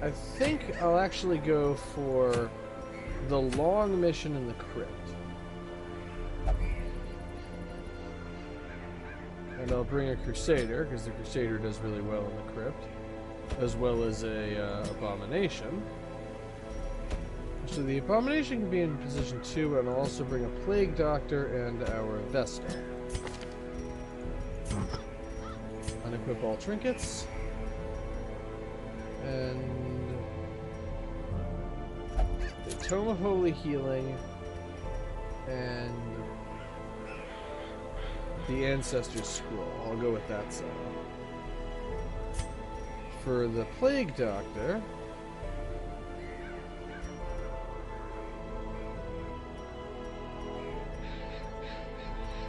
I think I'll actually go for the long mission in the crypt. And I'll bring a Crusader, because the Crusader does really well in the crypt, as well as a Abomination. So the Abomination can be in position 2, and I'll also bring a Plague Doctor and our Vestal. Unequip all trinkets. And the Tome of Holy Healing and the Ancestor's Scroll. I'll go with that side. For the Plague Doctor,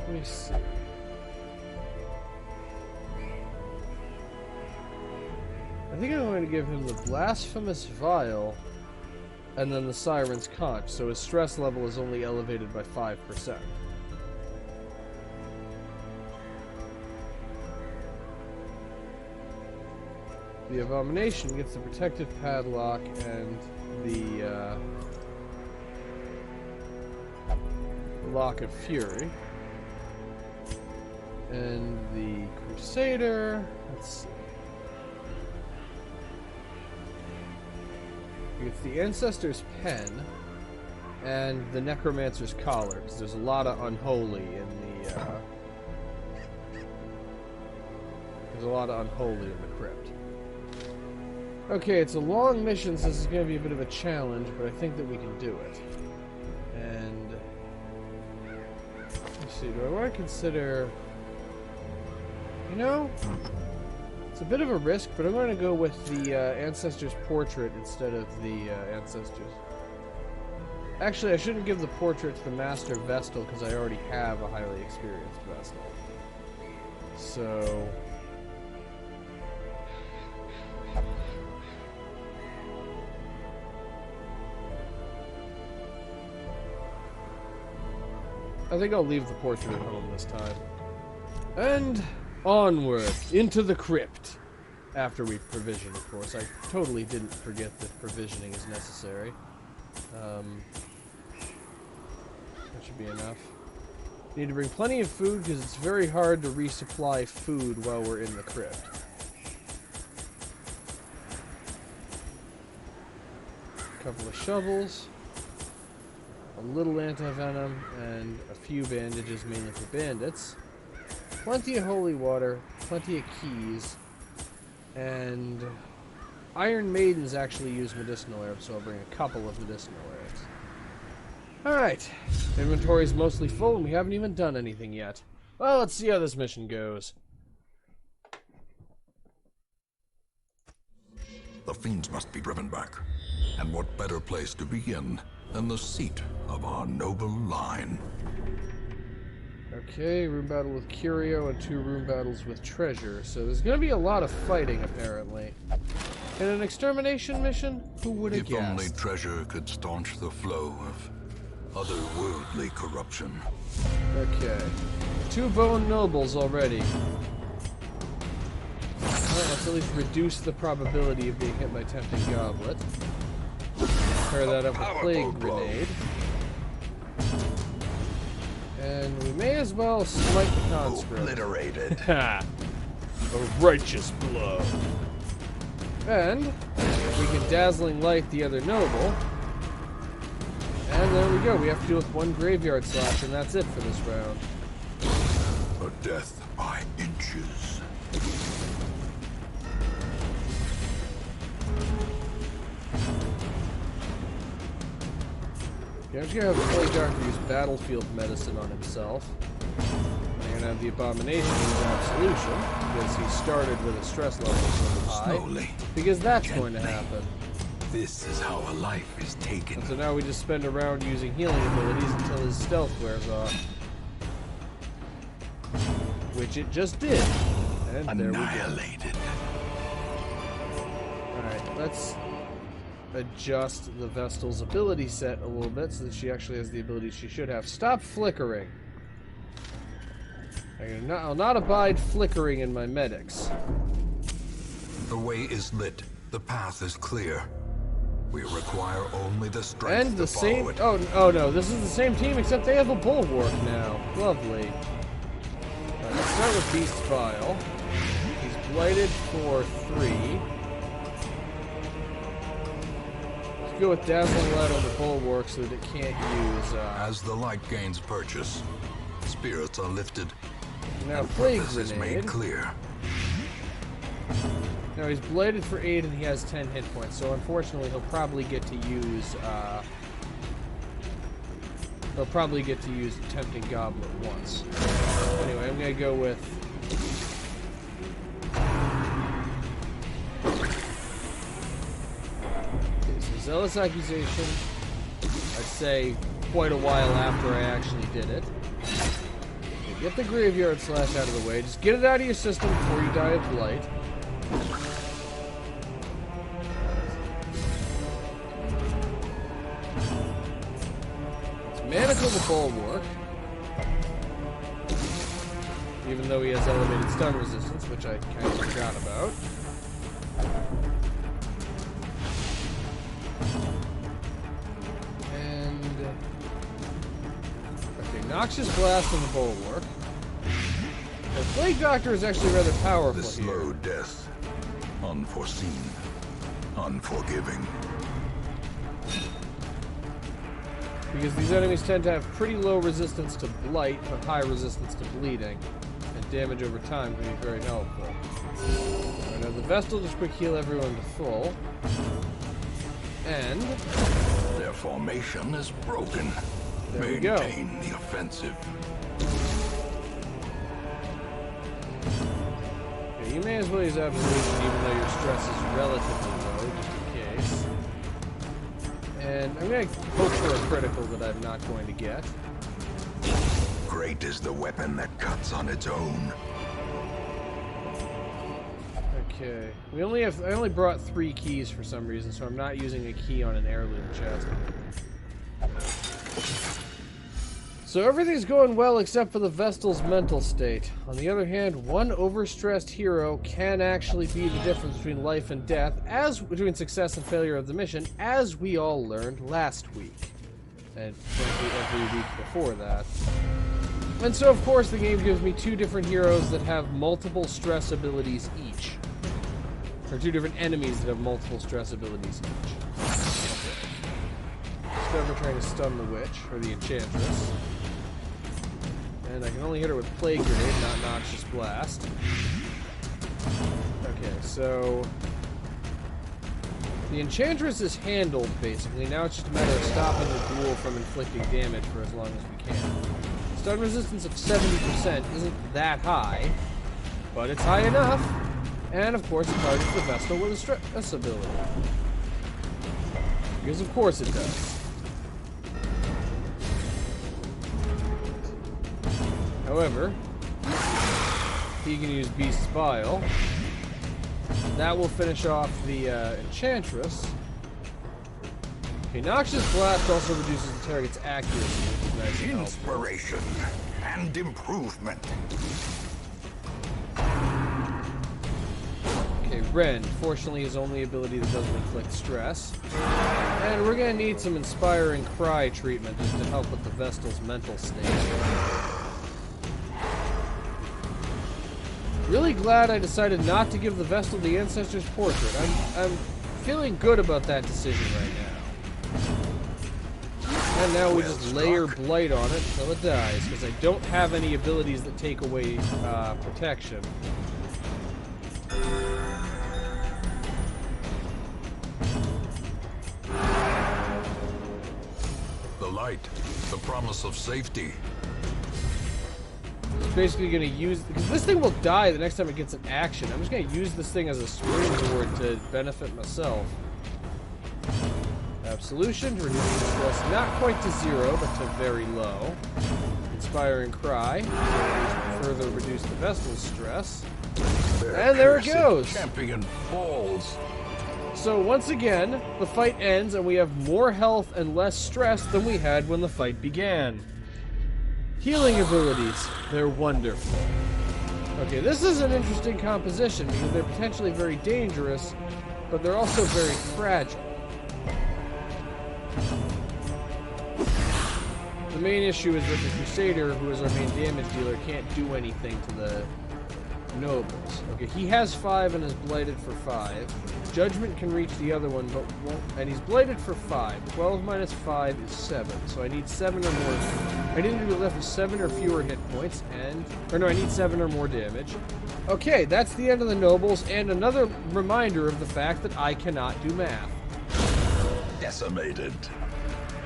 let me see. I think I'm going to give him the Blasphemous Vial and then the Siren's Conch, so his stress level is only elevated by 5%. The Abomination gets the Protective Padlock and the Lock of Fury. And the Crusader, let's see. It's the Ancestor's Pen and the Necromancer's Collar, because there's a lot of unholy in the crypt. Okay, it's a long mission, so this is going to be a bit of a challenge, but I think that we can do it. And let's see, do I want to consider... You know, it's a bit of a risk, but I'm going to go with the Ancestor's Portrait instead of the Ancestors. Actually, I shouldn't give the portrait to the Master Vestal, because I already have a highly experienced Vestal. So... I think I'll leave the portrait at home this time. And onward into the crypt. After we've provisioned, of course. I totally didn't forget that provisioning is necessary. That should be enough. Need to bring plenty of food because it's very hard to resupply food while we're in the crypt. A couple of shovels. A little anti-venom, and a few bandages, mainly for bandits. Plenty of holy water, plenty of keys, and Iron Maidens actually use medicinal herbs, so I'll bring a couple of medicinal herbs. Alright, inventory's mostly full, and we haven't even done anything yet. Well, let's see how this mission goes.
The fiends must be driven back, and what better place to begin than the seat of our noble line.
Okay, room battle with Curio and 2 room battles with Treasure. So there's going to be a lot of fighting, apparently. In an extermination mission? Who would have guessed?
If only Treasure could staunch the flow of otherworldly corruption.
Okay. 2 Bone Nobles already. Well, let's at least reduce the probability of being hit by Tempting Goblet. Pair that up with Plague Grenade. And we may as well smite the conscript.
Obliterated.
Ha! A righteous blow. And we can Dazzling Light the other noble. And there we go. We have to deal with 1 Graveyard Slash, and that's it for this round.
A death by inches.
Yeah, I'm just gonna have the Plague Doctor use Battlefield Medicine on himself. I'm gonna have the Abomination use Absolution, because he started with a stress level so high.
Slowly.
Because that's
Gently.
going to happen.
This is how a life is
And so
taken.
now we just spend a round using healing abilities until his stealth wears off. which it just did. And there we go.
Annihilated.
Alright, let's adjust the Vestal's ability set a little bit so that she actually has the ability she should have. Stop flickering. I'll not abide flickering in my medics.
The way is lit. The path is clear. We require only the strength
And the
to follow
same.
it.
Oh no, this is the same team except they have a bulwark now. Lovely. Alright, let's start with Beast's Vial. He's blighted for 3. Let's go with Dazzling Light on the bulwark so that it can't use.
As the light gains purchase, spirits are lifted.
Now
and
Plague
purpose is made
Grenade.
clear.
Now he's bladed for 8 and he has 10 hit points, so unfortunately he'll probably get to use Tempting Goblet once. Anyway, I'm gonna go with okay, so Zealous Accusation. I'd say quite a while after I actually did it. Okay, get the Graveyard Slash out of the way. Just get it out of your system before you die of blight. Manacle the Bulwark, even though he has elevated stun resistance, which I kind of forgot about. And okay, Noxious Blast on the Bulwark. The Plague Doctor is actually rather powerful
The slow
here.
death. Unforeseen. Unforgiving.
Because these enemies tend to have pretty low resistance to blight, but high resistance to bleeding. And damage over time can be very helpful. Alright, now the Vestal just quick heal everyone to full. And
Their formation is broken.
there we go.
Maintain the offensive.
Okay, you may as well use Absolution even though your stress is relatively low, just in case. And I'm going to hope for a critical that I'm not going to get.
Great is the weapon that cuts on its own.
Okay. I only brought 3 keys for some reason, so I'm not using a key on an heirloom chest. So everything's going well except for the Vestal's mental state. On the other hand, one overstressed hero can actually be the difference between life and death, between success and failure of the mission, as we all learned last week. And frankly, every week before that. And so, of course, the game gives me 2 different heroes that have multiple stress abilities each. Or 2 different enemies that have multiple stress abilities each. Discover trying to stun the witch, or the Enchantress. And I can only hit her with Plague Grenade, not Noxious Blast. Okay, so the Enchantress is handled, basically. Now it's just a matter of stopping the ghoul from inflicting damage for as long as we can. Stun resistance of 70% isn't that high, but it's high enough. And, of course, it targets the Vestal with a stress ability. Because, of course, it does. However, he can use Beast's Vial. That will finish off the Enchantress. Okay, Noxious Blast also reduces the target's accuracy, which is nice and helpful.
Inspiration and improvement.
Okay, Ren. Fortunately, his only ability that doesn't inflict stress. And we're gonna need some Inspiring Cry treatment just to help with the Vestal's mental state. Really glad I decided not to give the Vestal the Ancestor's Portrait. I'm feeling good about that decision right now. And now we just layer Blight on it until it dies, because I don't have any abilities that take away protection.
The light, the promise of safety.
It's basically going to use... because this thing will die the next time it gets an action. I'm just going to use this thing as a springboard to benefit myself. Absolution to reduce the stress not quite to 0, but to very low. Inspiring Cry. further reduce the vessel's stress.
Their
And there it
cursed
goes.
Champion falls.
So once again, the fight ends and we have more health and less stress than we had when the fight began. Healing abilities. They're wonderful. Okay, this is an interesting composition because they're potentially very dangerous, but they're also very fragile. The main issue is that the Crusader, who is our main damage dealer, can't do anything to the nobles. Okay, he has 5 and is blighted for 5. Judgment can reach the other one, but won't. And he's blighted for 5. 12 minus 5 is 7. So I need 7 or more. I need to be left with 7 or fewer hit points, or no, I need 7 or more damage. Okay, that's the end of the nobles, and another reminder of the fact that I cannot do math.
Decimated.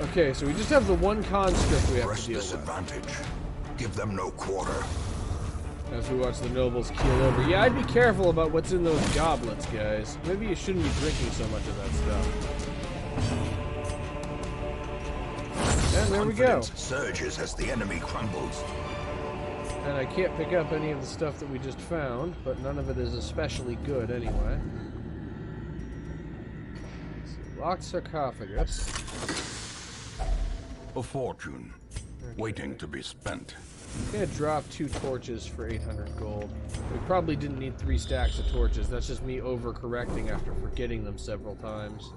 Okay, so we just have the one conscript we have
Press
to deal
this
with.
advantage. Give them no quarter.
As we watch the nobles keel over. Yeah, I'd be careful about what's in those goblets, guys. Maybe you shouldn't be drinking so much of that stuff. And there we go.
Confidence surges as the enemy crumbles.
And I can't pick up any of the stuff that we just found, but none of it is especially good anyway. So, locked sarcophagus.
A fortune, waiting to be spent.
I'm gonna drop 2 torches for 800 gold. We probably didn't need 3 stacks of torches. That's just me overcorrecting after forgetting them several times.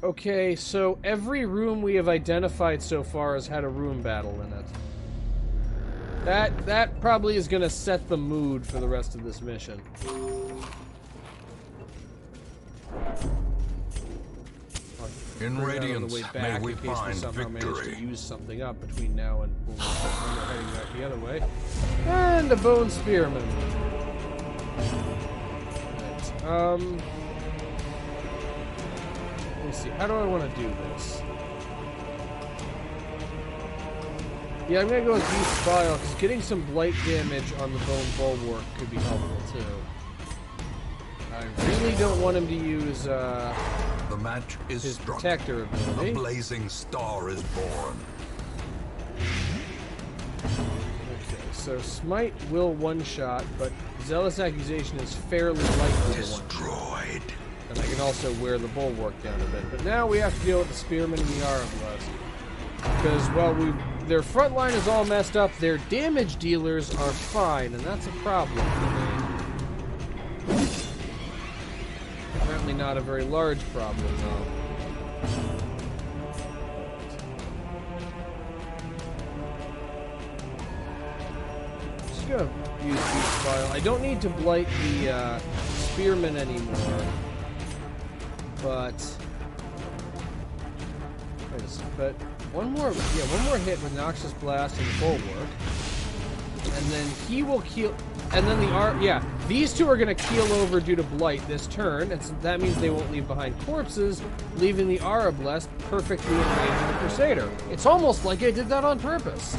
Okay, so every room we have identified so far has had a room battle in it. That probably is gonna set the mood for the rest of this mission.
In Radiance, may we find
somehow manage
victory.
to use something up between now and when we're heading back the other way. And a bone spearman. Right. Let me see. How do I want to do this? Yeah, I'm gonna go with Beast File because getting some blight damage on the bone bulwark could be helpful too. I really don't want him to use
The match is
his
struck.
protector ability.
A blazing star is born.
Okay, so Smite will one-shot, but Zealous Accusation is fairly likely to one-shot.
Destroyed.
And I can also wear the Bulwark down a bit. But now we have to deal with the Spearmen and the Arblast. Because, well, their front line is all messed up, their damage dealers are fine, and that's a problem for me. Apparently not a very large problem, though. Just gonna use Beast File. I don't need to blight the Spearmen anymore, but one more hit with Noxious Blast and Bulwark, and then he will keel. And then these two are going to keel over due to blight this turn, and so that means they won't leave behind corpses, leaving the Arablest perfectly in range of the Crusader. It's almost like I did that on purpose.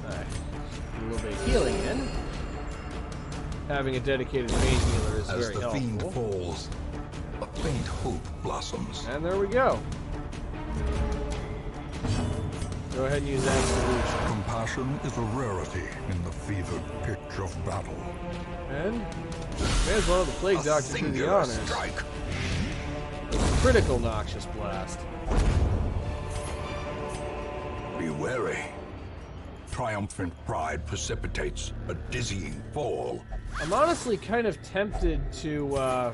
Alright, a little bit of healing in. Having a dedicated main healer is very helpful.
As the fiend falls, a faint hope blossoms.
And there we go. Go ahead and use Absolution.
Compassion is a rarity in the fevered pitch of battle.
And may as well the Plague Doctor do the honors.
Strike.
Critical Noxious Blast.
Be wary. Triumphant pride precipitates a dizzying fall.
I'm honestly kind of tempted to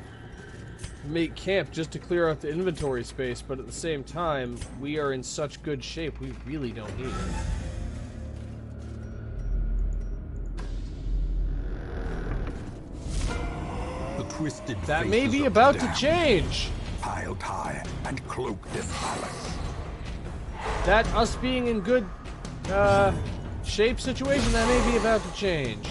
make camp just to clear out the inventory space, but at the same time, we are in such good shape, we really don't need it.
The twisted
That may
faces
be
of
about
the
to
damned,
change!
piled high and cloaked in malice.
That us being in good shape situation, that may be about to change.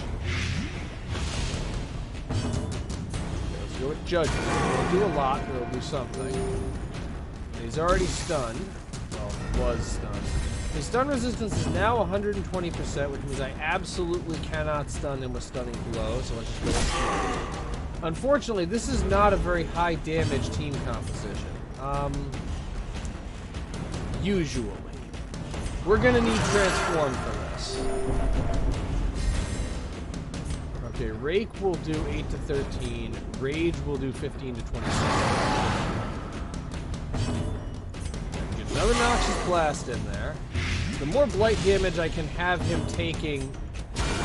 Let's go with Judgment. It'll do a lot, but it'll do something. And he's already stunned. Well, was stunned. His stun resistance is now 120%, which means I absolutely cannot stun him with Stunning Blow, so let's just go with Speed. Unfortunately, this is not a very high damage team composition. Usually. We're gonna need Transform for this. Okay, Rake will do 8 to 13. Rage will do 15 to 26. Get another Noxious Blast in there. The more blight damage I can have him taking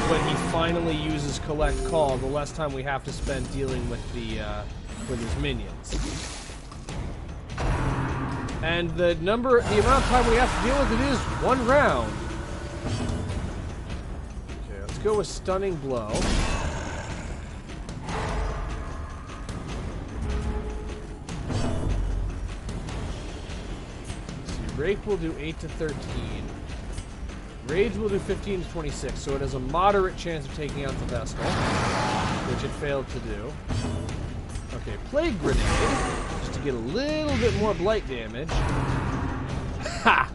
when he finally uses Collect Call, the less time we have to spend dealing with with his minions. And the amount of time we have to deal with it is 1 round. Okay, let's go with Stunning Blow. Rake will do 8 to 13. Rage will do 15 to 26, so it has a moderate chance of taking out the Vestal, which it failed to do. Okay, Plague Grenade, just to get a little bit more blight damage. Ha!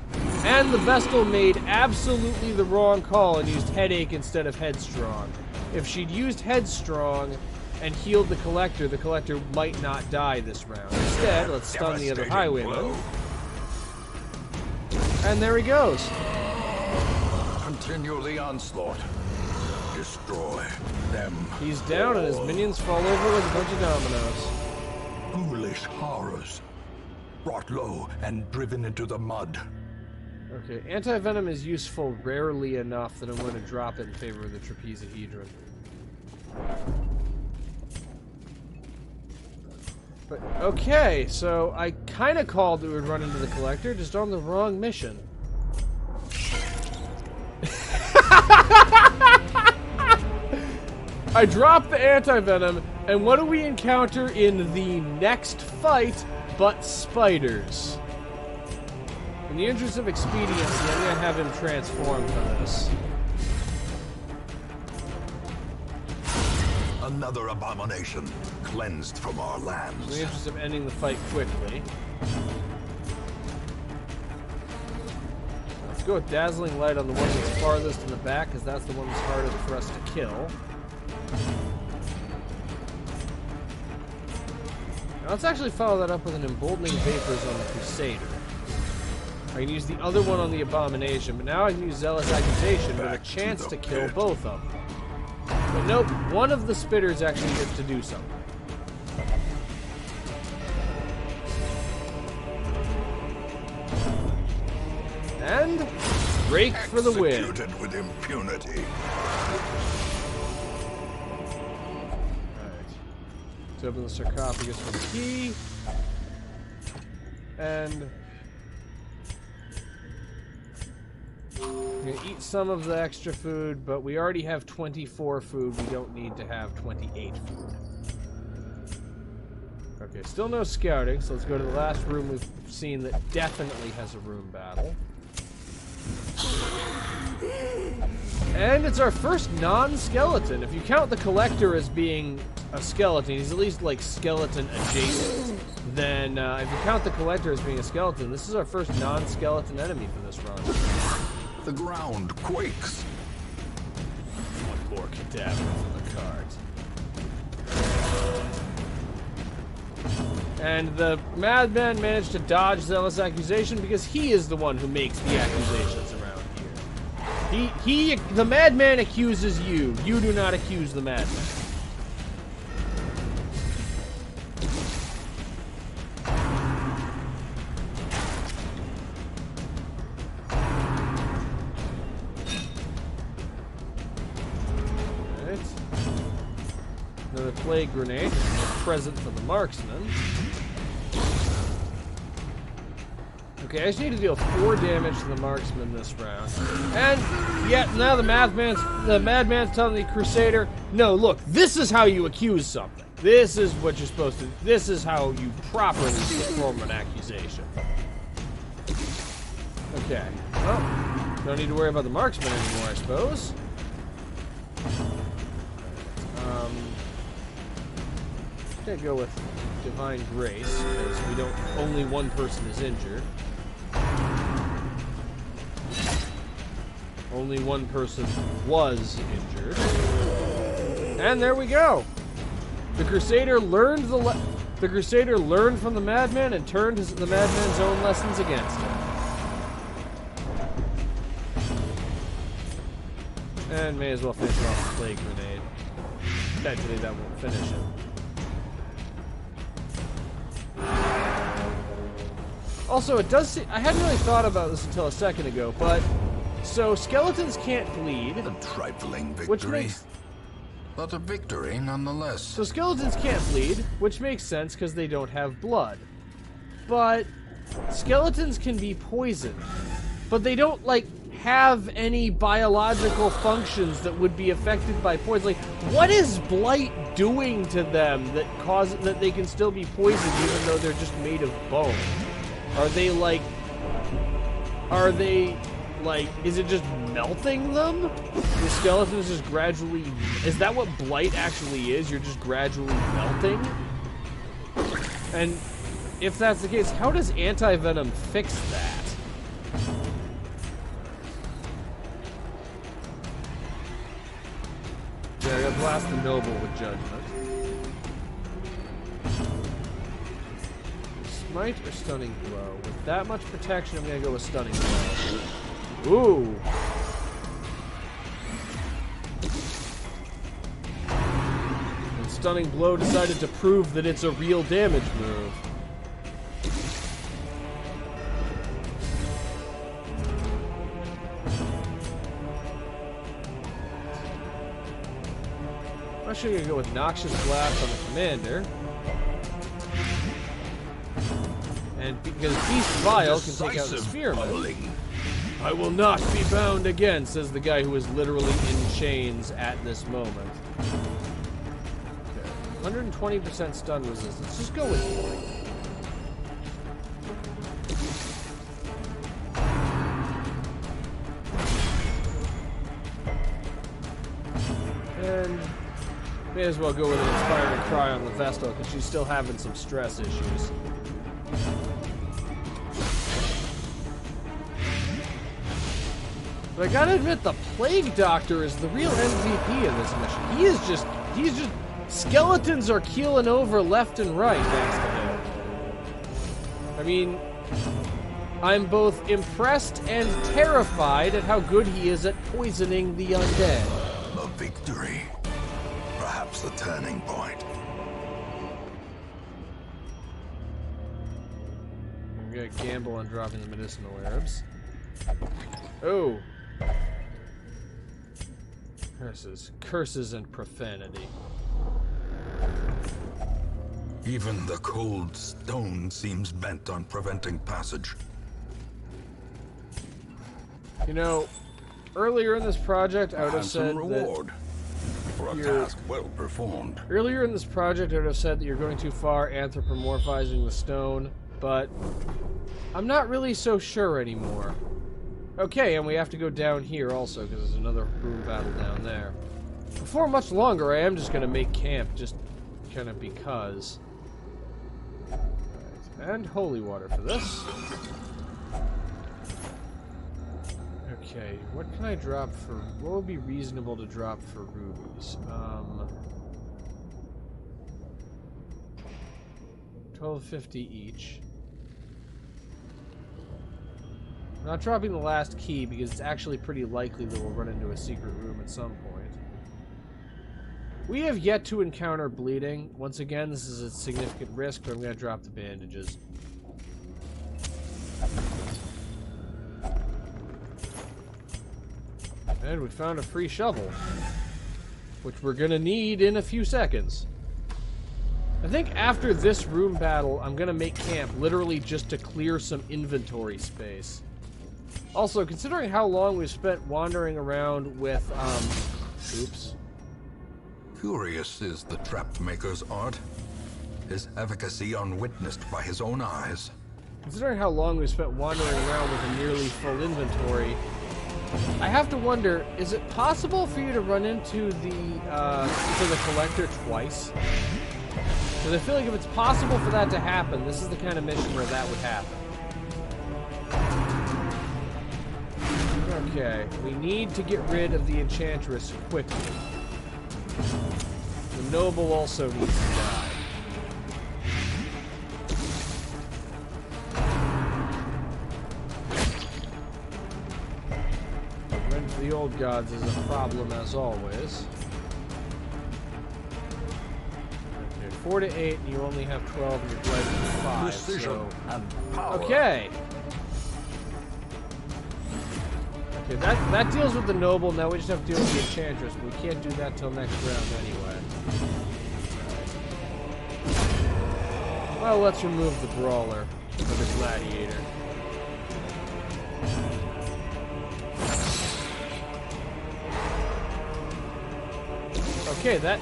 And the Vestal made absolutely the wrong call and used Headache instead of Headstrong. If she'd used Headstrong and healed the Collector might not die this round. Instead, let's stun the other Highwayman. And there he goes.
Continue the onslaught. Destroy them.
He's down and his minions fall over like a bunch of dominoes.
Foolish horrors. Brought low and driven into the mud.
Okay, Anti-Venom is useful rarely enough that I'm going to drop it in favor of the Trapezohedron. But, okay, so I kind of called it would run into the Collector, just on the wrong mission. I dropped the Anti-Venom, and what do we encounter in the next fight but spiders? In the interest of expediency, I'm going to have him transform for this.
Another abomination cleansed from our lands.
In the interest of ending the fight quickly. Let's go with Dazzling Light on the one that's farthest in the back, because that's the one that's hardest for us to kill. Now let's actually follow that up with an Emboldening Vapors on the Crusader. I can use the other one on the Abomination, but now I can use Zealous Accusation with a chance to kill both of them. But nope, one of the Spitters actually gets to do something. And Rake for the win.
Executed with impunity.
Alright. Let's open the sarcophagus for the key. And I'm going to eat some of the extra food, but we already have 24 food. We don't need to have 28 food. Okay, still no scouting, so let's go to the last room we've seen that definitely has a room battle. And it's our first non-skeleton. If you count the Collector as being a skeleton, he's at least like skeleton adjacent. Then if you count the Collector as being a skeleton, this is our first non-skeleton enemy for this run.
The ground quakes.
One more cadaver on the cards. And the Madman managed to dodge Zealous Accusation because he is the one who makes the accusations around here. The Madman accuses you. You do not accuse the Madman. Another Plague Grenade, present for the Marksman. Okay, I just need to deal 4 damage to the Marksman this round. And yet now the Madman's telling the Crusader, no, look, this is how you accuse something. This is what you're supposed to do. This is how you properly perform an accusation. Okay, well, don't need to worry about the Marksman anymore, I suppose. I'm gonna go with Divine Grace, because we don't. Only one person is injured. Only one person was injured. And there we go. The Crusader learned the Crusader learned from the Madman and turned the Madman's own lessons against him. And may as well finish it off with Plague Grenade. Potentially that won't finish it. Also, it does seem... I hadn't really thought about this until a second ago, but... So, skeletons can't bleed.
A trifling victory.
Which makes...
But a victory nonetheless.
So skeletons can't bleed, which makes sense because they don't have blood. But skeletons can be poisoned. But they don't, like, have any biological functions that would be affected by poison. Like, what is blight doing to them that they can still be poisoned even though they're just made of bone? Are they, like, is it just melting them? The skeletons just gradually... Is that what blight actually is? You're just gradually melting? And if that's the case, how does anti-venom fix that? Yeah, I gotta blast the noble with judgment. Smite or stunning blow? With that much protection, I'm gonna go with stunning blow. Ooh! And stunning blow decided to prove that it's a real damage move. I'm actually gonna go with Noxious Blast on the commander. And because Beast Vial can take out the Spearman. I will not be bound again, says the guy who is literally in chains at this moment. Okay. 120% stun resistance. Just go with it. And may as well go with an Inspiring Cry on the Vestal because she's still having some stress issues. But I gotta admit, the Plague Doctor is the real MVP of this mission. He's just, skeletons are keeling over left and right next to him. I mean, I'm both impressed and terrified at how good he is at poisoning the undead.
A victory. Perhaps the turning point.
I'm gonna gamble on dropping the medicinal herbs. Oh. Curses and profanity.
Even the cold stone seems bent on preventing passage.
You know, earlier in this project, I would have said
reward for a task well performed.
Earlier in this project, I would have said that you're going too far anthropomorphizing the stone, but I'm not really so sure anymore. Okay, and we have to go down here also, because there's another room battle down there. Before much longer, I am just going to make camp, just kind of because. Right. And holy water for this. Okay, what can I drop for... What would be reasonable to drop for rubies? 12.50 each. I'm not dropping the last key because it's actually pretty likely that we'll run into a secret room at some point. We have yet to encounter bleeding. Once again, this is a significant risk, but I'm going to drop the bandages. And we found a free shovel, which we're going to need in a few seconds. I think after this room battle, I'm going to make camp literally just to clear some inventory space. Also, considering how long we've spent wandering around with, oops.
Curious is the trap maker's art. His efficacy unwitnessed by his own eyes.
Considering how long we've spent wandering around with a nearly full inventory, I have to wonder, is it possible for you to run into the collector twice? Because I feel like if it's possible for that to happen, this is the kind of mission where that would happen. Okay, we need to get rid of the Enchantress quickly. The Noble also needs to die. the old gods is a problem as always. Okay, 4 to 8, and you only have 12, and your blight is 5.
Precision and power.
Okay. Okay, that deals with the noble. Now we just have to deal with the enchantress, but we can't do that till next round anyway. Well, let's remove the brawler for the gladiator. Okay, that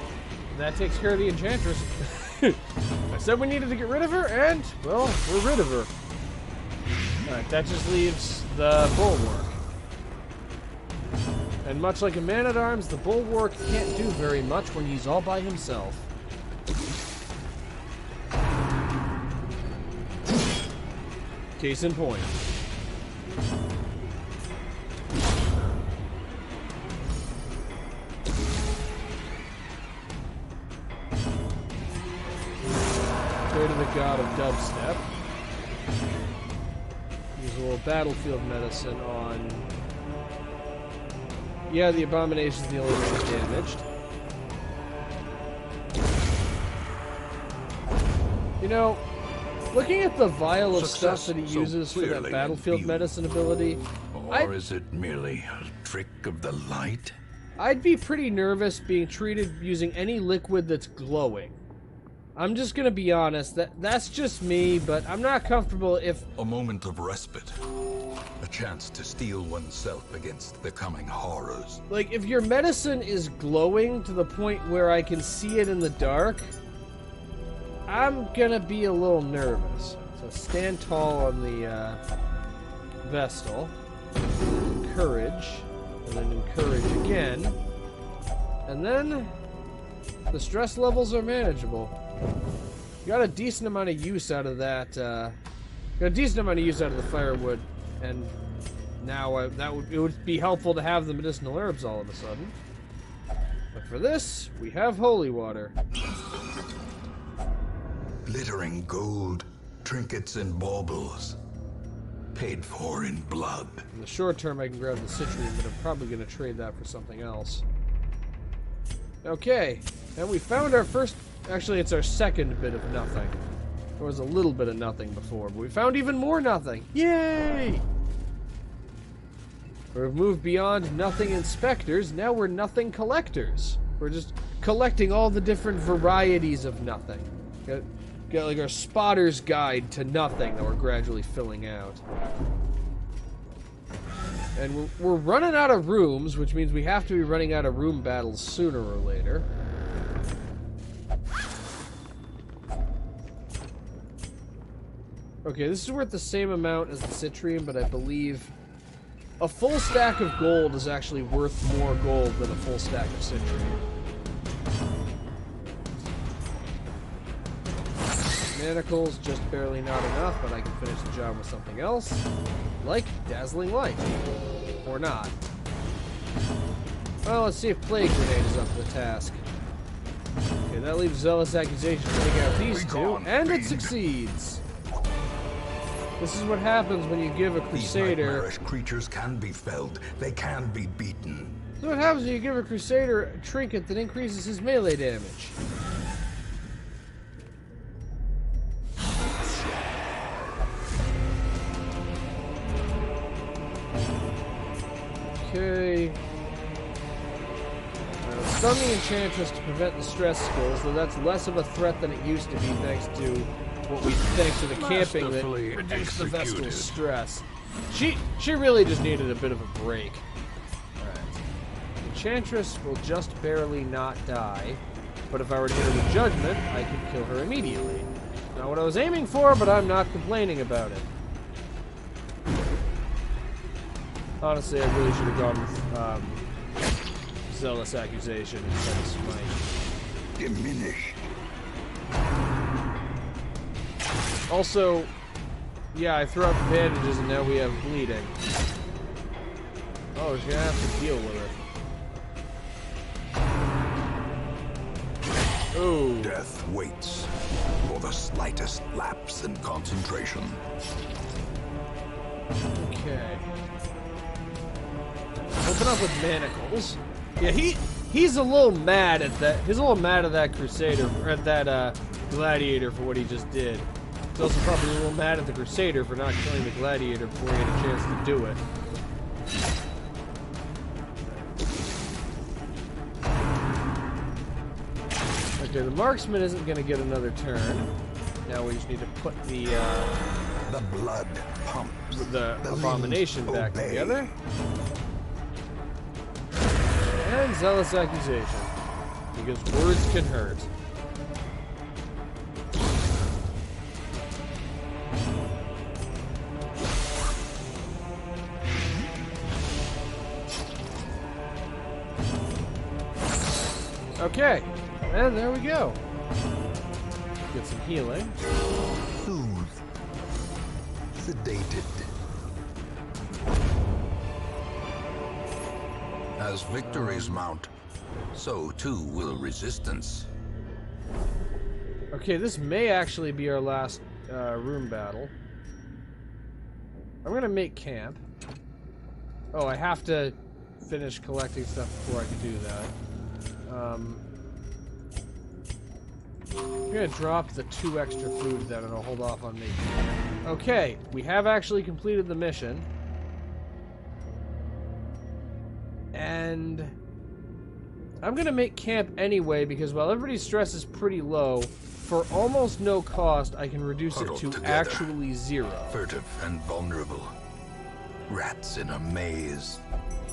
takes care of the enchantress. I said we needed to get rid of her, and well, we're rid of her. All right, that just leaves the bulwark. And much like a man-at-arms, the bulwark can't do very much when he's all by himself. Case in point. Go to the god of dubstep. Use a little battlefield medicine on... Yeah, the abomination's the only one damaged. You know, looking at the vial of stuff that he uses for that battlefield medicine ability...
Or is it merely a trick of the light?
I'd be pretty nervous being treated using any liquid that's glowing. I'm just gonna be honest, that's just me, but I'm not comfortable if...
A moment of respite. A chance to steel oneself against the coming horrors.
Like, if your medicine is glowing to the point where I can see it in the dark, I'm gonna be a little nervous. So stand tall on the Vestal. Encourage. And then encourage again. And then the stress levels are manageable. Got a decent amount of use out of that. Got a decent amount of use out of the firewood. And now it would be helpful to have the medicinal herbs all of a sudden. But for this, we have holy water.
Glittering gold, trinkets and baubles. Paid for in blood.
In the short term, I can grab the citrine, but I'm probably going to trade that for something else. Okay, and we found our first... Actually, it's our second bit of nothing. There was a little bit of nothing before, but we found even more nothing. Yay! We've moved beyond nothing inspectors, now we're nothing collectors. We're just collecting all the different varieties of nothing. Got like our spotter's guide to nothing that we're gradually filling out. And we're running out of rooms, which means we have to be running out of room battles sooner or later. Okay, this is worth the same amount as the citrine, but I believe a full stack of gold is actually worth more gold than a full stack of citrine. Manacles, just barely not enough, but I can finish the job with something else, like Dazzling Light. Or not. Well, let's see if Plague Grenade is up to the task. Okay, that leaves Zealous Accusation to take out these two, and it succeeds! This is what happens when you give a Crusader...
These nightmarish creatures can be felled. They can be beaten.
This is what happens when you give a Crusader a trinket that increases his melee damage. Okay. Stun the Enchantress to prevent the stress skills, though that's less of a threat than it used to be thanks to the camping that reduced the Vestal's stress. She really just needed a bit of a break. Alright. Enchantress will just barely not die, but if I were to hit her with Judgment, I could kill her immediately. Not what I was aiming for, but I'm not complaining about it. Honestly, I really should have gone with Zealous Accusation instead of Smite.
Diminished.
Also, yeah, I threw out the bandages and now we have bleeding. Oh, she's gonna have to deal with it. Oh.
Death waits for the slightest lapse in concentration.
Okay. Open up with manacles. Yeah, he's a little mad at that. He's a little mad at that Crusader, or at that Gladiator for what he just did. He's also probably a little mad at the Crusader for not killing the Gladiator before he had a chance to do it. Okay, the Marksman isn't going to get another turn. Now we just need to put the
blood pumps.
The Abomination back together. And Zealous Accusation. Because words can hurt. Okay. And there we go. Get some healing.
Soothed. Sedated. As victories mount, so too will resistance.
Okay, this may actually be our last room battle. I'm gonna make camp. Oh, I have to finish collecting stuff before I can do that. I'm gonna drop the 2 extra food then, and I'll hold off on making it. Okay, we have actually completed the mission. And I'm gonna make camp anyway, because while everybody's stress is pretty low, for almost no cost, I can reduce it to actually 0.
Furtive and vulnerable. Rats in a maze.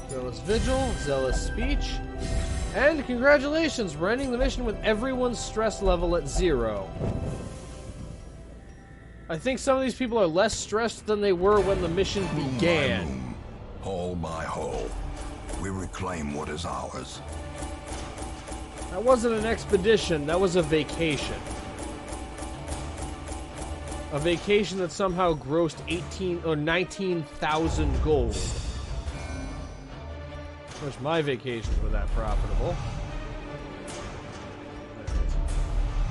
Zealous Vigil, Zealous Speech, and congratulations, we're ending the mission with everyone's stress level at 0. I think some of these people are less stressed than they were when the mission began.
Hole by hole, we reclaim what is ours.
That wasn't an expedition, that was a vacation. A vacation that somehow grossed 18 or 19,000 gold. Wish my vacations were that profitable.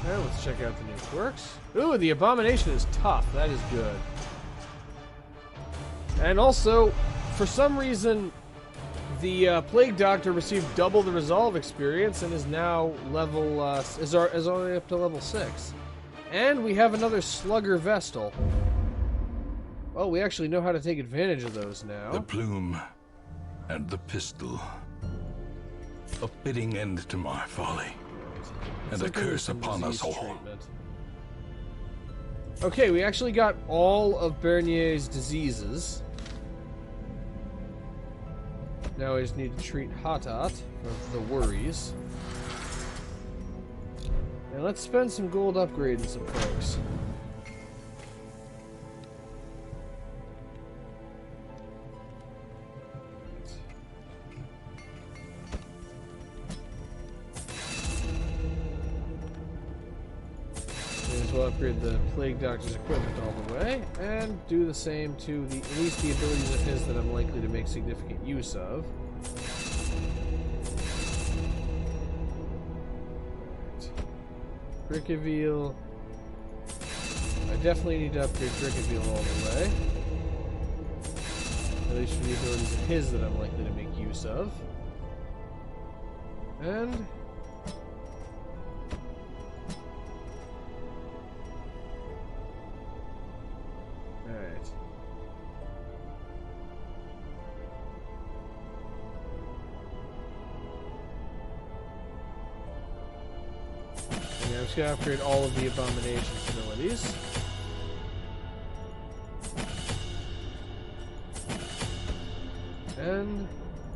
Alright, let's check out the new quirks. Ooh, the Abomination is tough. That is good. And also, for some reason, the Plague Doctor received double the Resolve experience and is now level is only up to level 6. And we have another Slugger Vestal. Well, we actually know how to take advantage of those now.
The plume and the pistol. A fitting end to my folly. And a curse upon us all.
Treatment. Okay, we actually got all of Bernier's diseases. Now I just need to treat Hatat of the worries. And let's spend some gold upgrading some folks. We'll upgrade the Plague Doctor's equipment all the way, and do the same to at least the abilities of his that I'm likely to make significant use of. Brickaville. I definitely need to upgrade Brickaville all the way. At least for the abilities of his that I'm likely to make use of. And I'm just going to upgrade all of the Abomination's abilities. And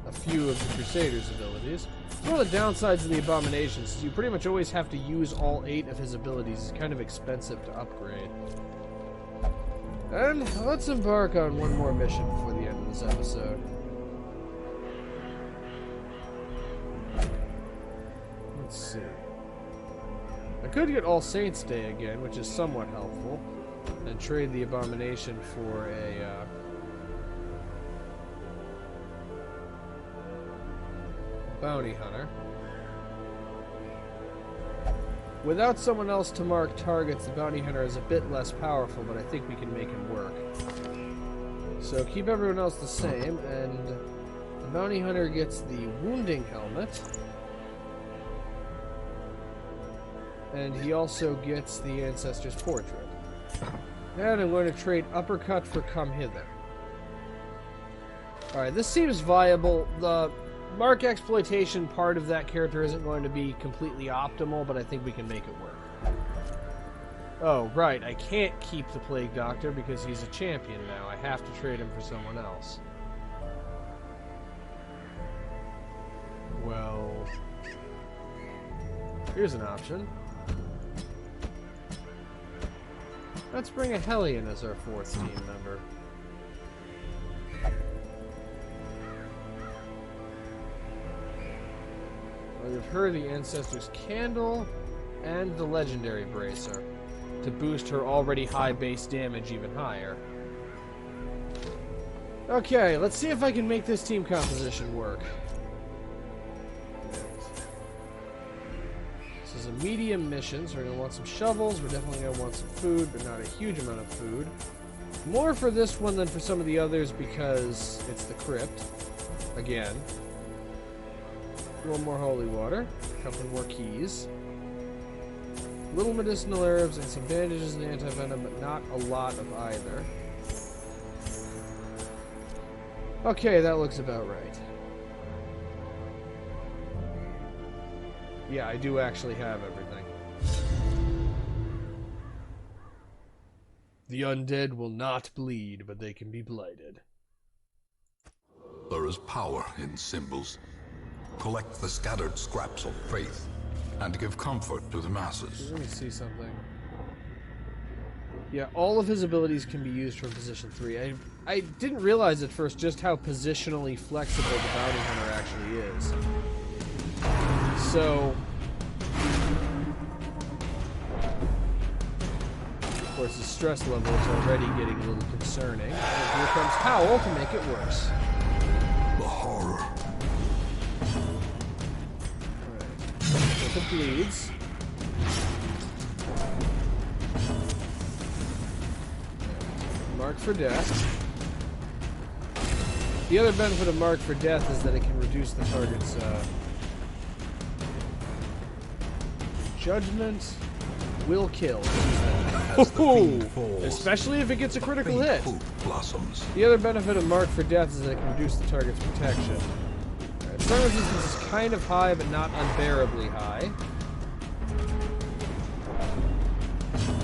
a few of the Crusader's abilities. So one of the downsides of the Abominations is you pretty much always have to use all 8 of his abilities. It's kind of expensive to upgrade. And let's embark on one more mission before the end of this episode. Let's see. I could get All Saints Day again, which is somewhat helpful, and trade the Abomination for a Bounty Hunter. Without someone else to mark targets, the Bounty Hunter is a bit less powerful, but I think we can make him work. So keep everyone else the same, and the bounty hunter gets the wounding helmet. And he also gets the ancestor's portrait. And I'm going to trade uppercut for come hither. Alright, this seems viable. The mark exploitation part of that character isn't going to be completely optimal, but I think we can make it work. Oh, right, I can't keep the Plague Doctor because he's a champion now. I have to trade him for someone else. Well, here's an option. Let's bring a Hellion as our 4th team member. I'll give her the Ancestor's Candle and the Legendary Bracer to boost her already high base damage even higher. Okay, let's see if I can make this team composition work. This is a medium mission, so we're going to want some shovels. We're definitely going to want some food, but not a huge amount of food. More for this one than for some of the others because it's the crypt. Again. One more holy water. A couple more keys. Little medicinal herbs and some bandages and anti-venom, but not a lot of either. Okay, that looks about right. Yeah, I do actually have everything. The undead will not bleed, but they can be blighted.
There is power in symbols. Collect the scattered scraps of faith and give comfort to the masses.
Let me see something. Yeah, all of his abilities can be used from position 3. I didn't realize at first just how positionally flexible the bounty hunter actually is. So, of course, his stress level is already getting a little concerning. And here comes Howl to make it worse.
The horror.
If it bleeds. Mark for death. The other benefit of Mark for death is that it can reduce the target's judgment. Will kill. Especially if it gets a critical hit.
Blossoms.
The other benefit of Mark for death is that it can reduce the target's protection. Stun resistance is kind of high, but not unbearably high.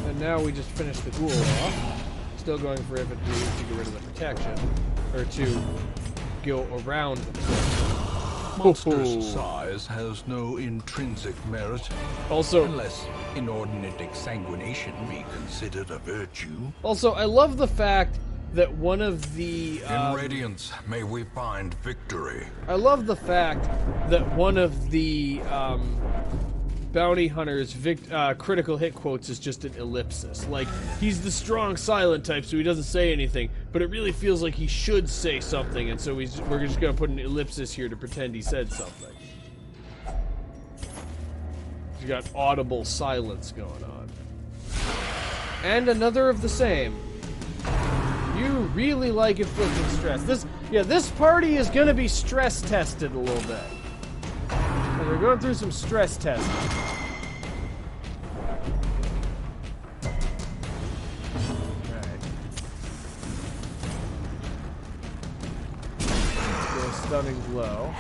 And now we just finished the ghoul off. Still going for if it bleeds to get rid of the protection. Or to go around the protection.
Monster's size has no intrinsic merit.
Also,
unless inordinate exsanguination be considered a virtue.
Also, I love the fact that one of the...
in Radiance, may we find victory.
I love the fact that one of the bounty hunter's critical hit quotes is just an ellipsis. Like, he's the strong silent type, so he doesn't say anything, but it really feels like he should say something, and so we're just going to put an ellipsis here to pretend he said something. You got audible silence going on. And another of the same. You really like inflicting stress. This party is going to be stress tested a little bit. And we're going through some stress testing. Alright. Let's go stunning blow.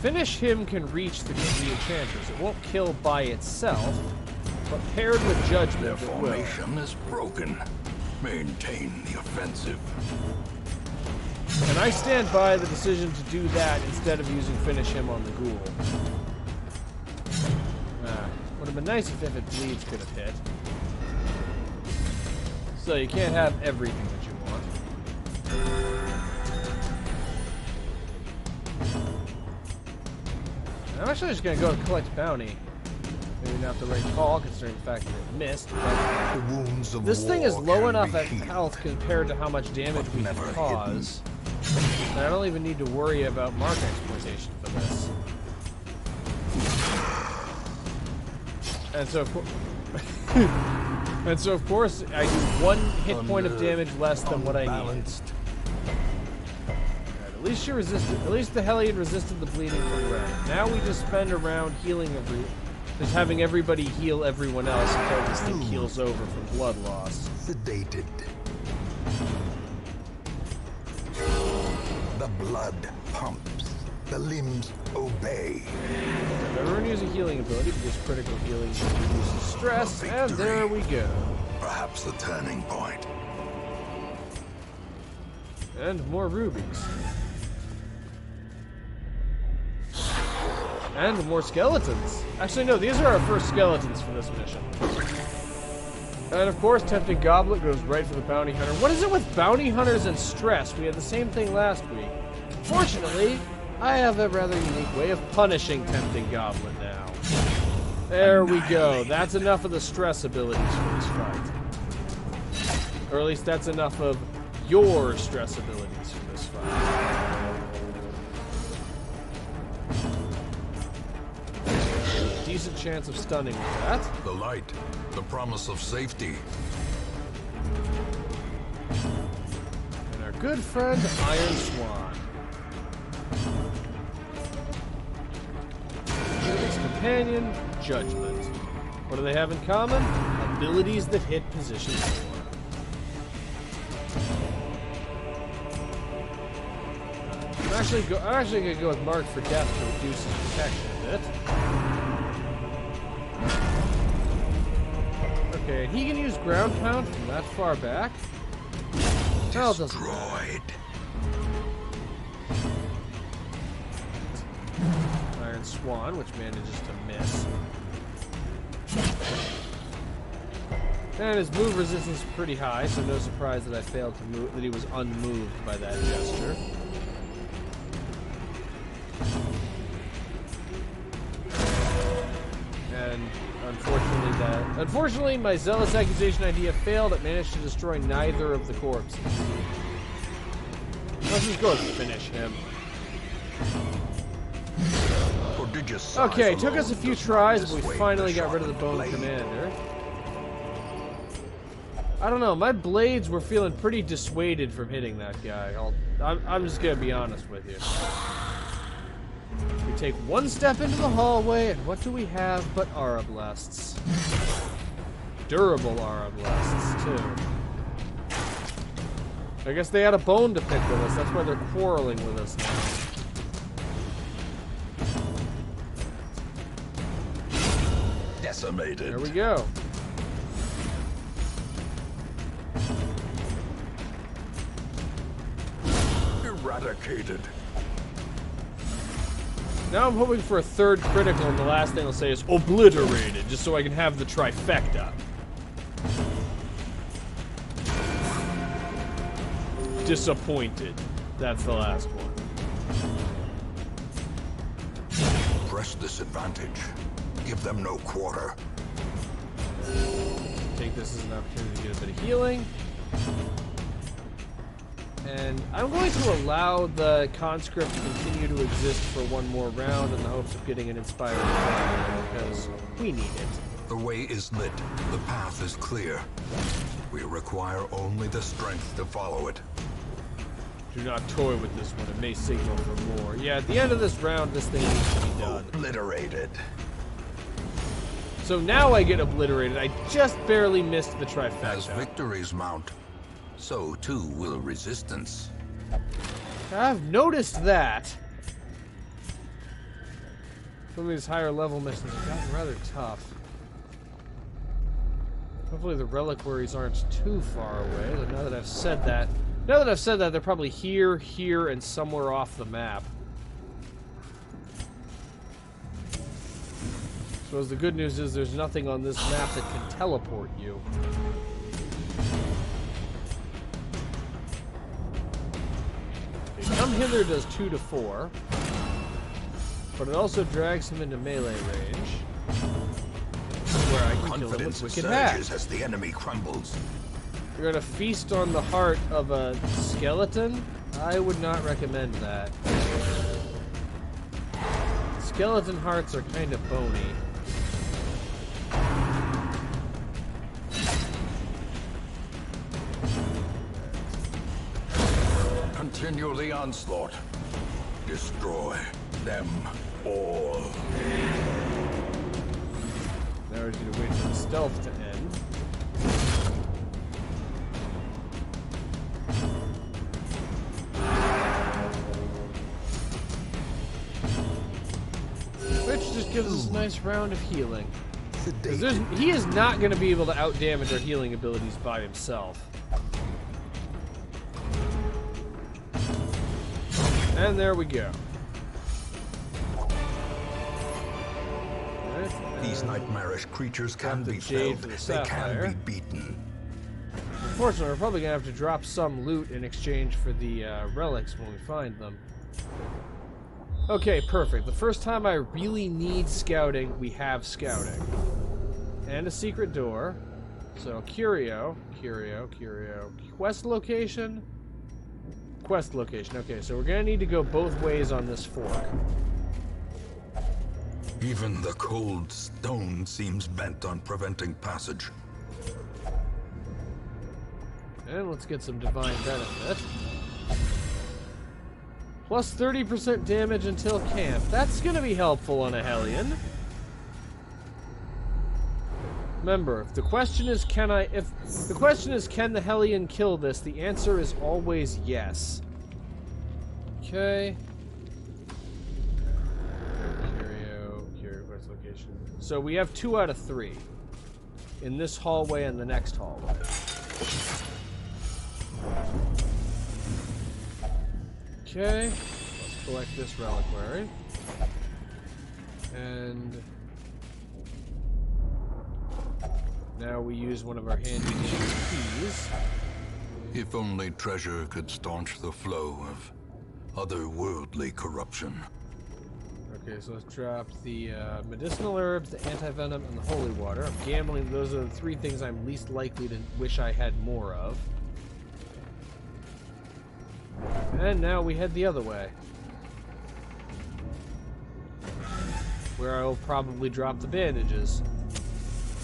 Finish him can reach the Enchanters. It won't kill by itself. But paired with judgment,
their formation is broken. Maintain the offensive.
And I stand by the decision to do that instead of using finish him on the ghoul. Would have been nice if it bleeds could have hit. So you can't have everything that you want. And I'm actually just going to go and collect bounty. Maybe not the right call, considering the fact that it missed.
The wounds of
this thing is
war
low
can
enough
be
at
healed,
health compared to how much damage we can
never
cause. And I don't even need to worry about mark exploitation for this. And so, And so, of course, I do 1 hit point of damage less than what I need.
Unbalanced.
At least she resisted. At least the Hellion resisted the bleeding from red. Now we just spend a round healing just having everybody heal everyone else until this thing heals over from blood loss.
Sedated. The blood pumps. The limbs obey.
If everyone uses a healing ability, because critical healing reduces stress, and there we go.
Perhaps the turning point.
And more rubies. And more skeletons. Actually, no, these are our first skeletons for this mission. And of course, Tempting Goblet goes right for the Bounty Hunter. What is it with Bounty Hunters and stress? We had the same thing last week. Fortunately, I have a rather unique way of punishing Tempting Goblet now. There we go. That's enough of the stress abilities for this fight. Or at least that's enough of your stress abilities for this fight. Decent chance of stunning with that.
The light, the promise of safety.
And our good friend, Iron Swan. His companion, Judgment. What do they have in common? Abilities that hit position 4. I'm actually going to go with Mark for Death to reduce his protection a bit. Okay, he can use ground pound from that far back. No, it doesn't matter. Iron Swan, which manages to miss. And his move resistance is pretty high, so no surprise that I failed to move, that he was unmoved by that gesture. And unfortunately, my zealous accusation idea failed. It managed to destroy neither of the corpses. Let's just go and finish him. Okay, took us a few tries, but we finally got rid of the Bone Commander. I don't know, my blades were feeling pretty dissuaded from hitting that guy. I'm just gonna be honest with you. We take one step into the hallway, and what do we have but Arablasts? Durable Arablasts, too. I guess they had a bone to pick with us, that's why they're quarreling with us now.
Decimated.
There we go.
Eradicated.
Now I'm hoping for a third critical, and the last thing I'll say is obliterated, just so I can have the trifecta. Disappointed. That's the last one.
Press this advantage. Give them no quarter.
Take this as an opportunity to get a bit of healing. And I'm going to allow the conscript to continue to exist for one more round in the hopes of getting an inspiring fire, because we need it.
The way is lit. The path is clear. We require only the strength to follow it.
Do not toy with this one. It may signal for more. Yeah, at the end of this round, this thing needs to be done.
Obliterated.
So now I get obliterated. I just barely missed the trifecta.
As victories mount, so too will resistance.
I've noticed that. Some of these higher level missions have gotten rather tough. Hopefully the reliquaries aren't too far away. But now that I've said that, they're probably here, here, and somewhere off the map. So as the good news is, there's nothing on this map that can teleport you. Okay, Come Hither does 2 to 4, but it also drags him into melee range, where I can kill him with Wicked Hack.
As the enemy crumbles.
You're gonna feast on the heart of a skeleton? I would not recommend that. Skeleton hearts are kind of bony.
Continue the onslaught. Destroy them all.
Now we're going to wait for the stealth to end. Which just gives us a nice round of healing. He is not going to be able to outdamage our healing abilities by himself. And there we go. Right,
These nightmarish creatures can be felled. They can be beaten.
Unfortunately, we're probably going to have to drop some loot in exchange for the relics when we find them. Okay, perfect. The first time I really need scouting, we have scouting. And a secret door. So, curio. Quest location? Quest location. Okay, so we're going to need to go both ways on this fork.
Even the cold stone seems bent on preventing passage.
And let's get some divine benefit. Plus 30% damage until camp. That's going to be helpful on a Hellion. Remember, if the question is can the Hellion kill this, the answer is always yes. Okay. Curio quest location. So we have 2 out of 3 in this hallway and the next hallway. Okay, let's collect this reliquary. And now we use one of our handy keys.
If only treasure could staunch the flow of otherworldly corruption.
Okay, so let's drop the medicinal herbs, the anti-venom, and the holy water. I'm gambling those are the 3 things I'm least likely to wish I had more of. And now we head the other way. Where I'll probably drop the bandages.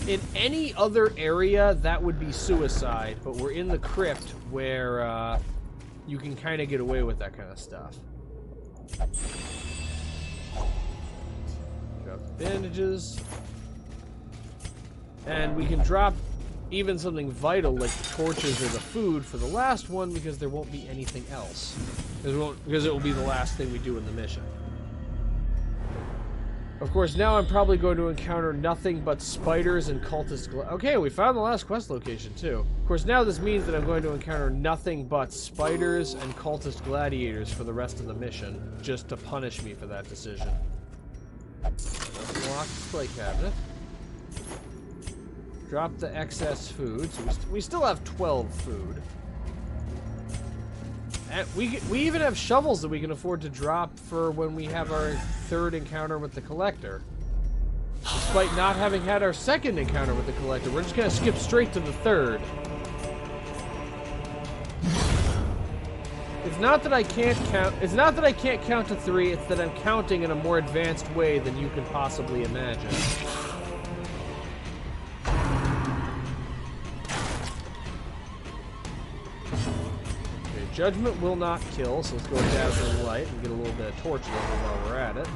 In any other area, that would be suicide, but we're in the crypt where you can kind of get away with that kind of stuff. Drop the bandages. And we can drop even something vital like the torches or the food for the last one because there won't be anything else. Because it will be the last thing we do in the mission. Of course, now I'm probably going to encounter nothing but spiders and cultist... Okay, we found the last quest location, too. Of course, now this means that I'm going to encounter nothing but spiders and cultist gladiators for the rest of the mission, just to punish me for that decision. Unlock display cabinet. Drop the excess food, so we still have 12 food. And we even have shovels that we can afford to drop for when we have our 3rd encounter with the Collector. Despite not having had our 2nd encounter with the Collector, we're just gonna skip straight to the 3rd. It's not that I can't count. It's not that I can't count to 3. It's that I'm counting in a more advanced way than you can possibly imagine. Judgment will not kill, so let's go with Dazzling Light and get a little bit of torch level while we're at it.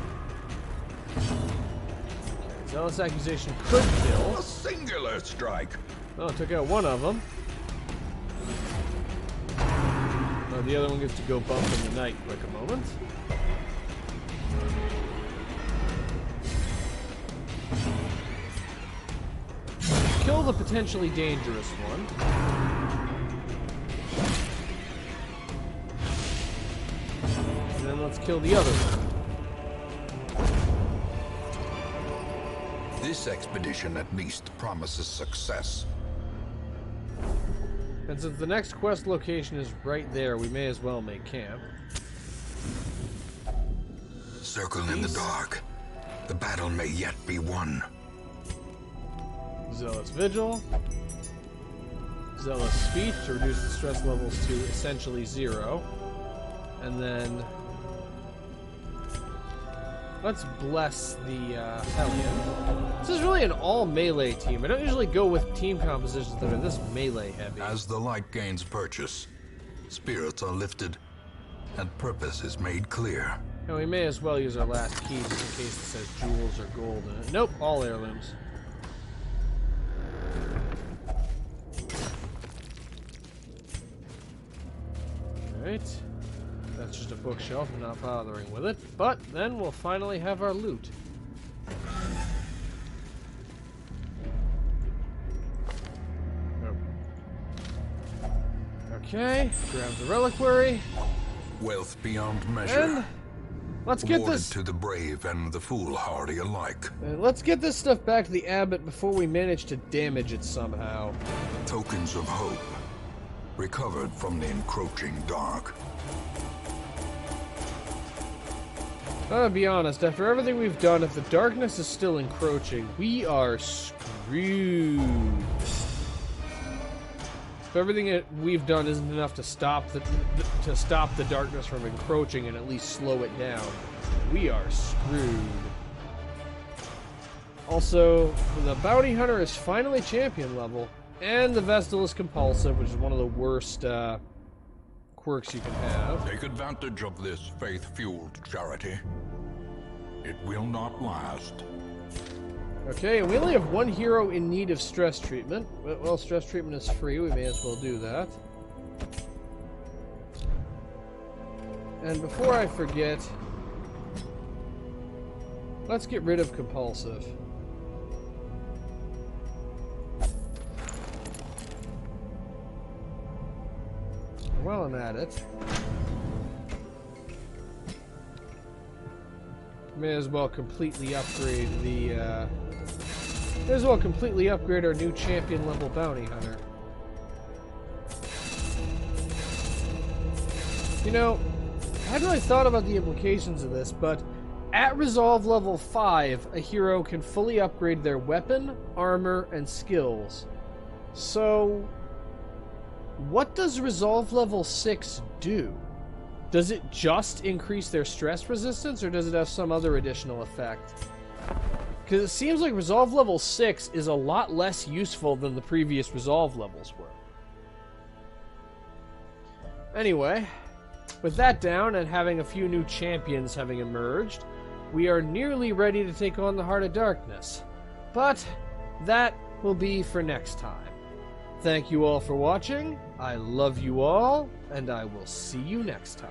Okay, Zealous Accusation could kill.
A singular strike.
Oh, it took out one of them. Oh, the other one gets to go bump in the night. Quick a moment. Kill the potentially dangerous one. Let's kill the other one.
This expedition at least promises success.
And since the next quest location is right there, we may as well make camp.
Circle in the dark. The battle may yet be won.
Zealous Vigil. Zealous Speech to reduce the stress levels to essentially 0. And then let's bless the Hellion. This is really an all-melee team. I don't usually go with team compositions that are this melee-heavy.
As the light gains purchase, spirits are lifted, and purpose is made clear.
And we may as well use our last key just in case it says jewels or gold in it. Nope, all heirlooms. Alright. That's just a bookshelf, I'm not bothering with it. But then we'll finally have our loot. Okay, grab the reliquary.
Wealth beyond measure.
And let's get
Awarded
this.
to the brave and the foolhardy alike.
Let's get this stuff back to the abbot before we manage to damage it somehow.
Tokens of hope. Recovered from the encroaching dark.
I'm gonna be honest, after everything we've done, if the darkness is still encroaching, we are screwed. If everything we've done isn't enough to stop the darkness from encroaching and at least slow it down, we are screwed. Also, the bounty hunter is finally champion level, and the Vestal is compulsive, which is one of the worst quirks you can have.
Take advantage of this faith-fueled charity. It will not last.
Okay, and we only have one hero in need of stress treatment. Well, stress treatment is free, we may as well do that. And before I forget, let's get rid of compulsive. While I'm at it, may as well completely upgrade the, may as well completely upgrade our new champion level bounty hunter. You know, I hadn't really thought about the implications of this, but at resolve level 5, a hero can fully upgrade their weapon, armor, and skills. So, what does resolve level 6 do? Does it just increase their stress resistance, or does it have some other additional effect? Because it seems like resolve level 6 is a lot less useful than the previous resolve levels were. Anyway, with that down and having a few new champions having emerged, we are nearly ready to take on the Heart of Darkness. But that will be for next time. Thank you all for watching. I love you all, and I will see you next time.